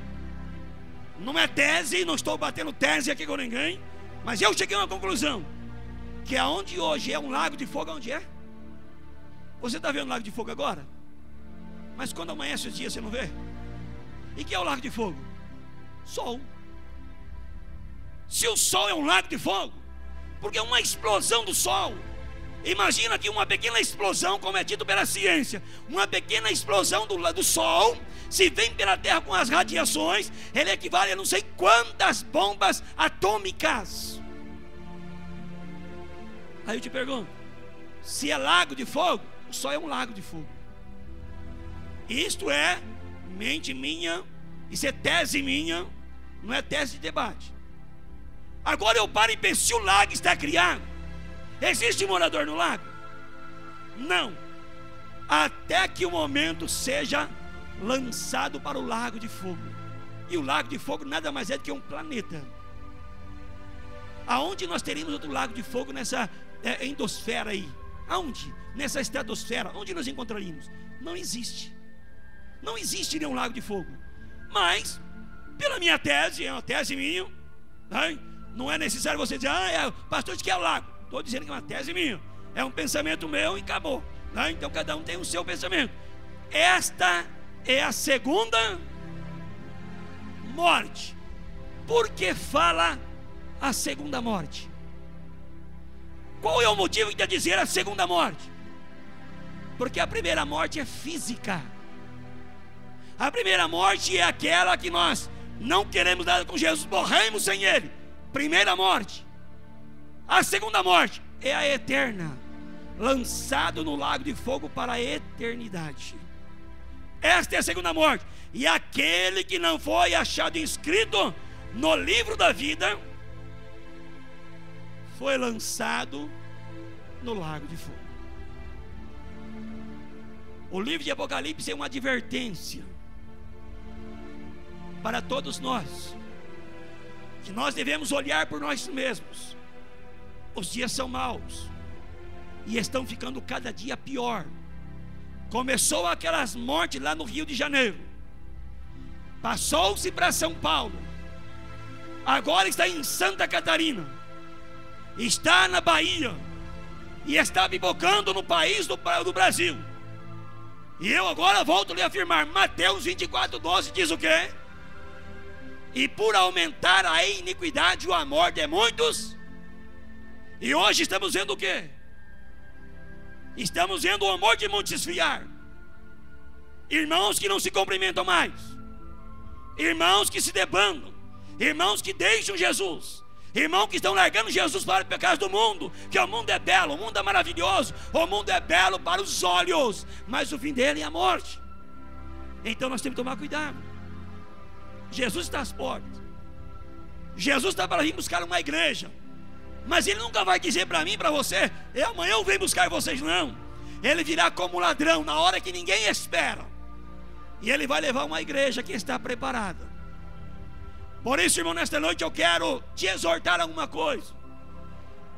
Não é tese, não estou batendo tese aqui com ninguém, mas eu cheguei a uma conclusão, que aonde hoje é um lago de fogo, onde é? Você está vendo o lago de fogo agora? Mas quando amanhece os dias, você não vê? E que é o lago de fogo? Sol. Se o sol é um lago de fogo, porque é uma explosão do sol. Imagina que uma pequena explosão, como é dito pela ciência, uma pequena explosão do sol, se vem pela terra com as radiações, ele equivale a não sei quantas bombas atômicas. Aí eu te pergunto, se é lago de fogo, o sol é um lago de fogo. Isto é mente minha, isso é tese minha, não é tese de debate. Agora eu paro e penso, se o lago está criado, existe morador no lago? Não. Até que o momento seja lançado para o lago de fogo. E o lago de fogo nada mais é do que um planeta. Aonde nós teríamos outro lago de fogo nessa endosfera aí? Aonde? Nessa estratosfera, onde nós encontraríamos? Não existe. Não existe nenhum lago de fogo. Mas, pela minha tese, é uma tese minha, né? Não é necessário você dizer, pastor, de que é o lago? Estou dizendo que é uma tese minha, é um pensamento meu e acabou, né? Então cada um tem o seu pensamento. Esta é a segunda morte. Por que fala a segunda morte? Qual é o motivo de dizer a segunda morte? Porque a primeira morte é física. A primeira morte é aquela que nós não queremos nada com Jesus, morremos sem Ele. Primeira morte. A segunda morte é a eterna, lançado no lago de fogo para a eternidade. Esta é a segunda morte. E aquele que não foi achado inscrito no livro da vida foi lançado no lago de fogo. O livro de Apocalipse é uma advertência para todos nós que nós devemos olhar por nós mesmos. Os dias são maus e estão ficando cada dia pior. Começou aquelas mortes lá no Rio de Janeiro, passou-se para São Paulo, agora está em Santa Catarina, está na Bahia e está pipocando no país do Brasil. E eu agora volto a lhe afirmar, Mateus 24:12 diz o quê? E por aumentar a iniquidade, o amor de muitos. E hoje estamos vendo o quê? Estamos vendo o amor de muitos esfriar. Irmãos que não se cumprimentam mais, irmãos que se debandam, irmãos que deixam Jesus, irmãos que estão largando Jesus para o pecado do mundo. Que o mundo é belo, o mundo é maravilhoso, o mundo é belo para os olhos, mas o fim dele é a morte. Então nós temos que tomar cuidado. Jesus está às portas, Jesus está para vir buscar uma igreja, mas Ele nunca vai dizer para mim e para você: amanhã eu venho buscar vocês. Não, Ele virá como ladrão na hora que ninguém espera, e Ele vai levar uma igreja que está preparada. Por isso, irmão, nesta noite eu quero te exortar a alguma coisa.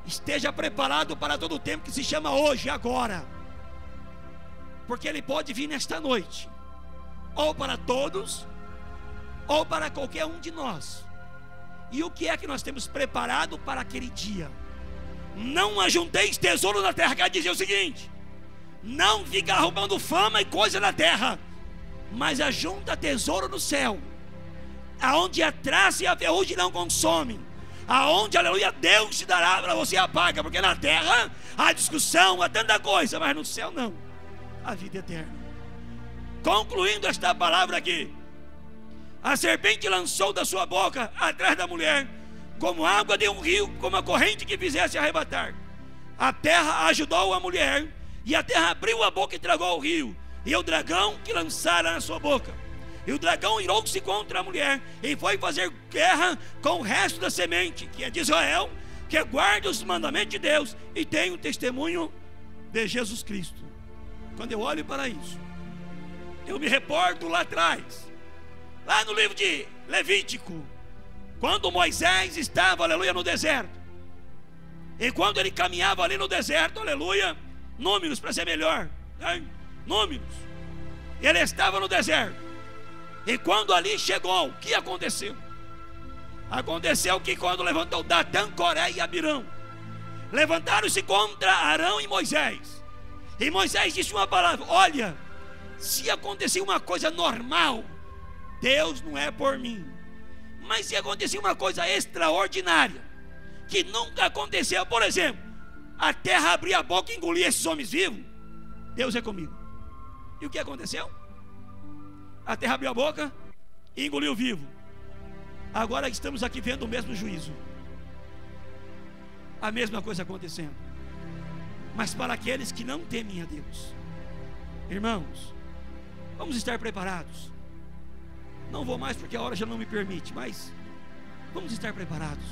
Esteja preparado para todo o tempo que se chama hoje, agora, porque Ele pode vir nesta noite, ou para todos, ou para qualquer um de nós. E o que é que nós temos preparado para aquele dia? Não ajunteis tesouro na terra. Quer dizer o seguinte: não fica roubando fama e coisa na terra, mas ajunta tesouro no céu, aonde a traça e a ferrugem não consomem, aonde, aleluia, Deus te dará para você a paga. Porque na terra há discussão, há tanta coisa, mas no céu não, a vida eterna. Concluindo esta palavra aqui, a serpente lançou da sua boca atrás da mulher como água de um rio, como a corrente que fizesse arrebatar. A terra ajudou a mulher, e a terra abriu a boca e tragou o rio, e o dragão que lançara na sua boca. E o dragão irou-se contra a mulher, e foi fazer guerra com o resto da semente, que é de Israel, que guarda os mandamentos de Deus e tem o testemunho de Jesus Cristo. Quando eu olho para isso, eu me reporto lá atrás, lá no livro de Levítico, quando Moisés estava, aleluia, no deserto. E quando ele caminhava ali no deserto, aleluia, Números para ser melhor, né? Números, ele estava no deserto. E quando ali chegou, o que aconteceu? Aconteceu que quando levantou Datã, Coré e Abirão, levantaram-se contra Arão e Moisés. E Moisés disse uma palavra: olha, se acontecer uma coisa normal, Deus não é por mim. Mas se acontecer uma coisa extraordinária, que nunca aconteceu, por exemplo, a terra abrir a boca e engolir esses homens vivos, Deus é comigo. E o que aconteceu? A terra abriu a boca e engoliu vivo. Agora estamos aqui vendo o mesmo juízo, a mesma coisa acontecendo. Mas para aqueles que não temem a Deus, irmãos, vamos estar preparados. Não vou mais porque a hora já não me permite, mas vamos estar preparados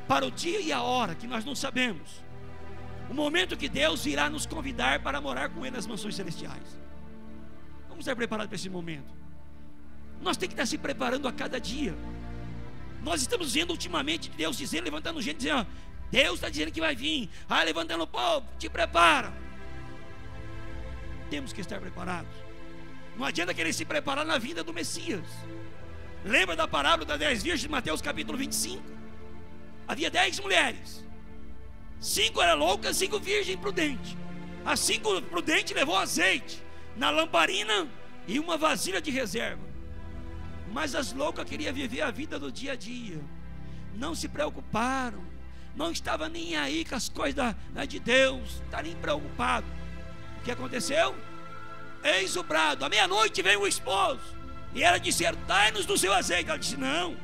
para o dia e a hora que nós não sabemos, o momento que Deus irá nos convidar para morar com Ele nas mansões celestiais. Vamos estar preparados para esse momento. Nós temos que estar se preparando a cada dia. Nós estamos vendo ultimamente Deus dizendo, levantando gente, dizendo: ó, Deus está dizendo que vai vir, levantando o povo, te prepara. Temos que estar preparados. Não adianta querer se preparar na vinda do Messias. Lembra da parábola das 10 virgens de Mateus capítulo 25? Havia 10 mulheres, 5 eram loucas, 5 virgens prudentes. As 5 prudentes levou azeite na lamparina e uma vasilha de reserva. Mas as loucas queriam viver a vida do dia a dia, não se preocuparam, não estavam nem aí com as coisas de Deus, não estavam nem preocupados. O que aconteceu? Eis o brado, à meia-noite veio o esposo, e ela disse: dai-nos do seu azeite. Ela disse: não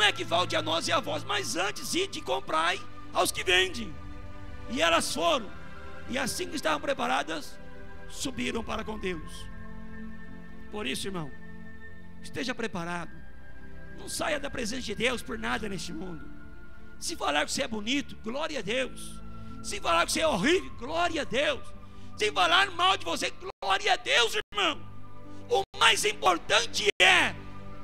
é que falte a nós e a vós, mas antes ide e comprai aos que vendem. E elas foram, e assim que estavam preparadas, subiram para com Deus. Por isso, irmão, esteja preparado. Não saia da presença de Deus por nada neste mundo. Se falar que você é bonito, glória a Deus. Se falar que você é horrível, glória a Deus. Se falar mal de você, glória a Deus, irmão. O mais importante é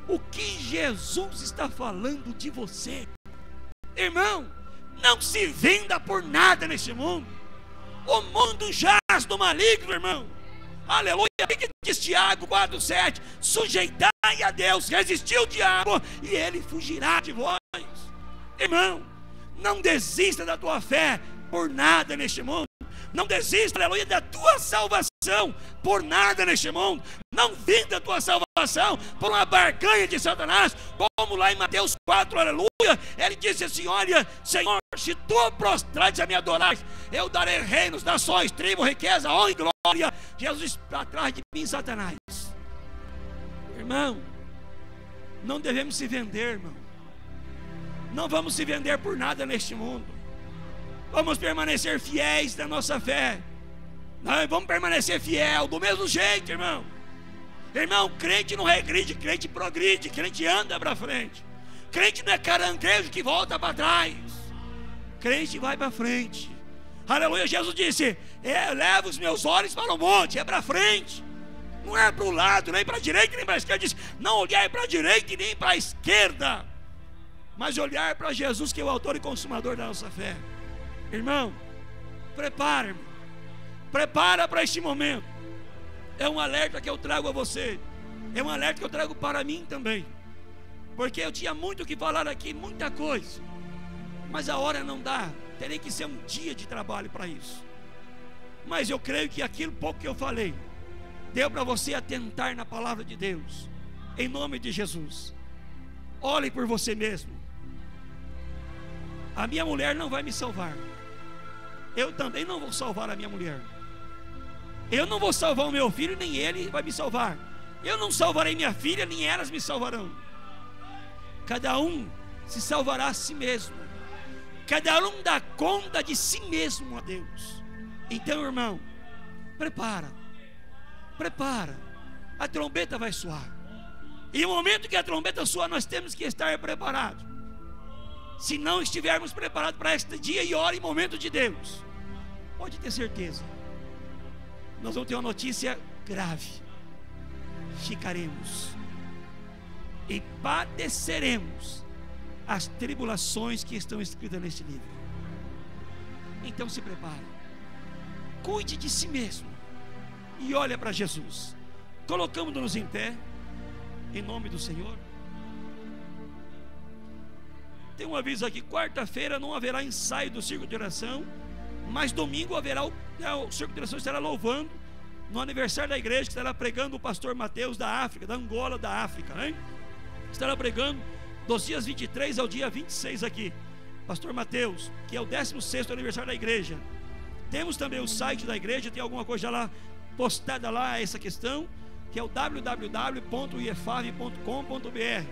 o que Jesus está falando de você. Irmão, não se venda por nada nesse mundo. O mundo jaz do maligno, irmão. Aleluia. O que diz Tiago 4,7? Sujeitai a Deus, resistiu o diabo e ele fugirá de vós. Irmão, não desista da tua fé por nada neste mundo. Não desista, aleluia, da tua salvação por nada neste mundo. Não venda a tua salvação por uma barganha de Satanás, como lá em Mateus 4, aleluia. Ele disse assim: olha, Senhor, se tu prostrares a me adorares, eu darei reinos, nações, tribo, riqueza, honra e glória. Jesus está atrás de mim, Satanás. Irmão, não devemos se vender, irmão. Não vamos se vender por nada neste mundo. Vamos permanecer fiéis na nossa fé. Nós vamos permanecer fiel do mesmo jeito, irmão. Irmão, crente não regride, crente progride, crente anda para frente. Crente não é caranguejo que volta para trás. Crente vai para frente. Aleluia. Jesus disse: leva os meus olhos para o monte, é para frente. Não é para o lado, nem para a direita, nem para a esquerda. Diz: não olhar para a direita e nem para a esquerda, mas olhar para Jesus, que é o autor e consumador da nossa fé. Irmão, prepara, irmão. Prepara para este momento. É um alerta que eu trago a você. É um alerta que eu trago para mim também. Porque eu tinha muito o que falar aqui, muita coisa. Mas a hora não dá. Terei que ser um dia de trabalho para isso. Mas eu creio que aquilo pouco que eu falei deu para você atentar na palavra de Deus. Em nome de Jesus. Olhe por você mesmo. A minha mulher não vai me salvar. Eu também não vou salvar a minha mulher. Eu não vou salvar o meu filho, nem ele vai me salvar. Eu não salvarei minha filha, nem elas me salvarão. Cada um se salvará a si mesmo. Cada um dá conta de si mesmo a Deus. Então, irmão, prepara. A trombeta vai soar. E no momento que a trombeta soar, nós temos que estar preparados. Se não estivermos preparados para este dia e hora e momento de Deus, pode ter certeza, nós vamos ter uma notícia grave. Ficaremos e padeceremos as tribulações que estão escritas neste livro. Então se prepare, cuide de si mesmo e olha para Jesus. Colocamos-nos em pé, em nome do Senhor. Tem um aviso aqui: quarta-feira não haverá ensaio do Círculo de Oração, mas domingo haverá o Círculo de Oração estará louvando no aniversário da igreja, que estará pregando o pastor Mateus da África, da Angola da África, né? Estará pregando dos dias 23 ao dia 26 aqui. Pastor Mateus, que é o 16º aniversário da igreja. Temos também o site da igreja, tem alguma coisa lá postada lá, essa questão, que é o www.iefave.com.br.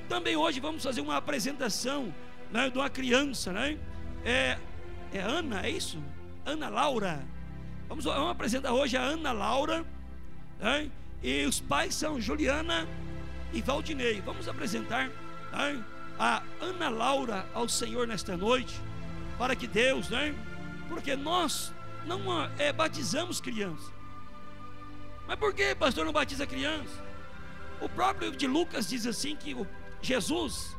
Também hoje vamos fazer uma apresentação, né, de uma criança, né? É Ana, é isso? Ana Laura. Vamos apresentar hoje a Ana Laura, né? E os pais são Juliana e Valdinei. Vamos apresentar, né, a Ana Laura ao Senhor nesta noite, para que Deus, né? Porque nós não batizamos criança. Mas por que, pastor, não batiza criança? O próprio de Lucas diz assim que Jesus,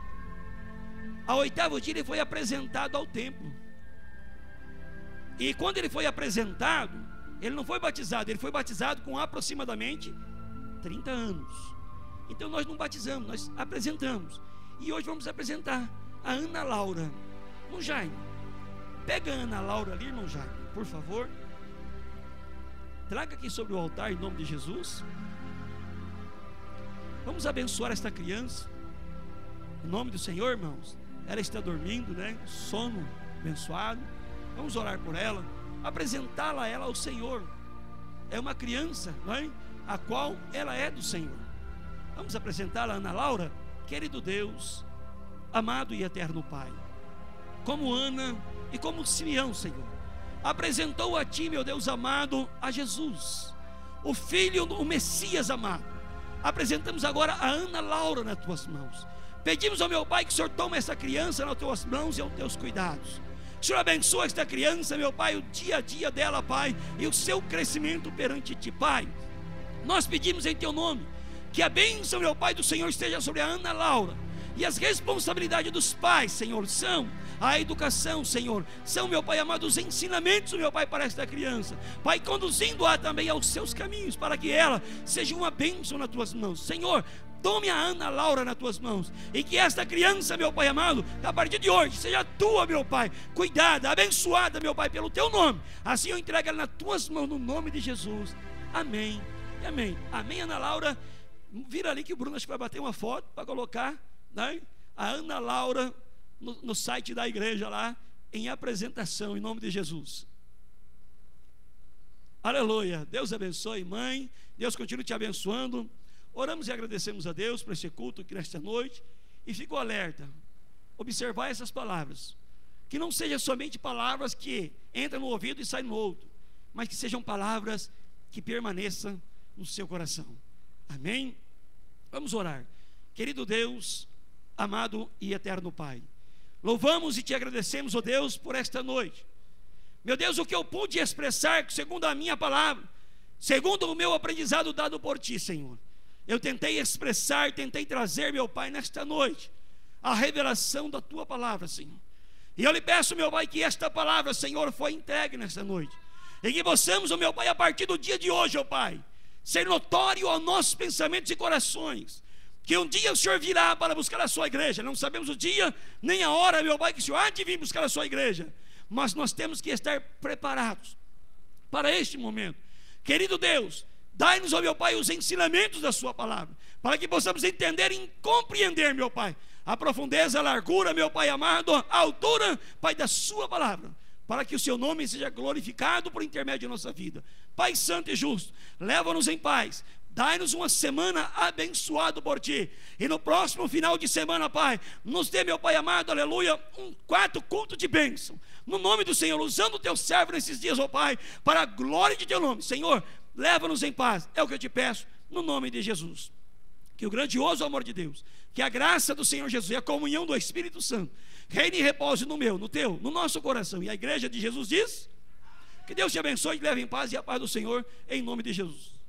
ao 8º dia, ele foi apresentado ao templo. E quando ele foi apresentado, ele não foi batizado, ele foi batizado com aproximadamente 30 anos. Então nós não batizamos, nós apresentamos. E hoje vamos apresentar a Ana Laura. Irmão Jaime, pega a Ana Laura ali, irmão Jaime, por favor. Traga aqui sobre o altar em nome de Jesus. Vamos abençoar esta criança em nome do Senhor, irmãos. Ela está dormindo, né? Sono abençoado. Vamos orar por ela, apresentá-la ela ao Senhor. É uma criança, não é? A qual ela é do Senhor. Vamos apresentá-la, Ana Laura. Querido Deus, amado e eterno Pai, como Ana e como Simeão, Senhor, apresentou a Ti, meu Deus amado, a Jesus, o Filho, o Messias amado. Apresentamos agora a Ana Laura nas Tuas mãos. Pedimos ao meu Pai que o Senhor tome essa criança nas Tuas mãos e aos Teus cuidados. O Senhor abençoa esta criança, meu Pai, o dia a dia dela, Pai, e o seu crescimento perante Ti, Pai. Nós pedimos em Teu nome Que a bênção, meu Pai, do Senhor esteja sobre a Ana Laura. E as responsabilidades dos pais, Senhor, são a educação, Senhor. São, meu Pai amado, os ensinamentos, meu Pai, para esta criança. Pai, conduzindo-a também aos seus caminhos, para que ela seja uma bênção nas tuas mãos. Senhor, tome a Ana Laura nas tuas mãos. E que esta criança, meu Pai amado, a partir de hoje, seja tua, meu Pai, cuidada, abençoada, meu Pai, pelo teu nome. Assim eu entrego ela nas tuas mãos, no nome de Jesus. Amém e amém. Amém, Ana Laura. Vira ali que o Bruno acho que vai bater uma foto para colocar, né, a Ana Laura no site da igreja lá, em apresentação, em nome de Jesus. Aleluia. Deus abençoe, mãe. Deus continue te abençoando. Oramos e agradecemos a Deus por esse culto aqui nesta noite. E fico alerta, observar essas palavras, que não sejam somente palavras que entram no ouvido e saem no outro, mas que sejam palavras que permaneçam no seu coração. Amém? Vamos orar. Querido Deus, amado e eterno Pai, louvamos e te agradecemos, ó Deus, por esta noite. Meu Deus, o que eu pude expressar segundo a minha palavra, segundo o meu aprendizado dado por ti, Senhor, eu tentei expressar, tentei trazer, meu Pai, nesta noite, a revelação da tua palavra, Senhor. E eu lhe peço, meu Pai, que esta palavra, Senhor, foi entregue nesta noite, e que possamos, ó meu Pai, a partir do dia de hoje, ó Pai, ser notório aos nossos pensamentos e corações, que um dia o Senhor virá para buscar a sua igreja. Não sabemos o dia nem a hora, meu Pai, que o Senhor há de vir buscar a sua igreja, mas nós temos que estar preparados para este momento. Querido Deus, dai-nos, ó meu Pai, os ensinamentos da sua palavra, para que possamos entender e compreender, meu Pai, a profundeza, a largura, meu Pai amado, a altura, Pai, da sua palavra, para que o seu nome seja glorificado por intermédio de nossa vida. Pai santo e justo, leva-nos em paz. Dai-nos uma semana abençoada por ti. E no próximo final de semana, Pai, nos dê, meu Pai amado, aleluia, um quarto culto de bênção. No nome do Senhor, usando o teu servo nesses dias, ó Pai, para a glória de teu nome. Senhor, leva-nos em paz. É o que eu te peço, no nome de Jesus. Que o grandioso amor de Deus, que a graça do Senhor Jesus e a comunhão do Espírito Santo reine e repose no meu, no teu, no nosso coração. E a igreja de Jesus diz: que Deus te abençoe e te leve em paz, e a paz do Senhor, em nome de Jesus.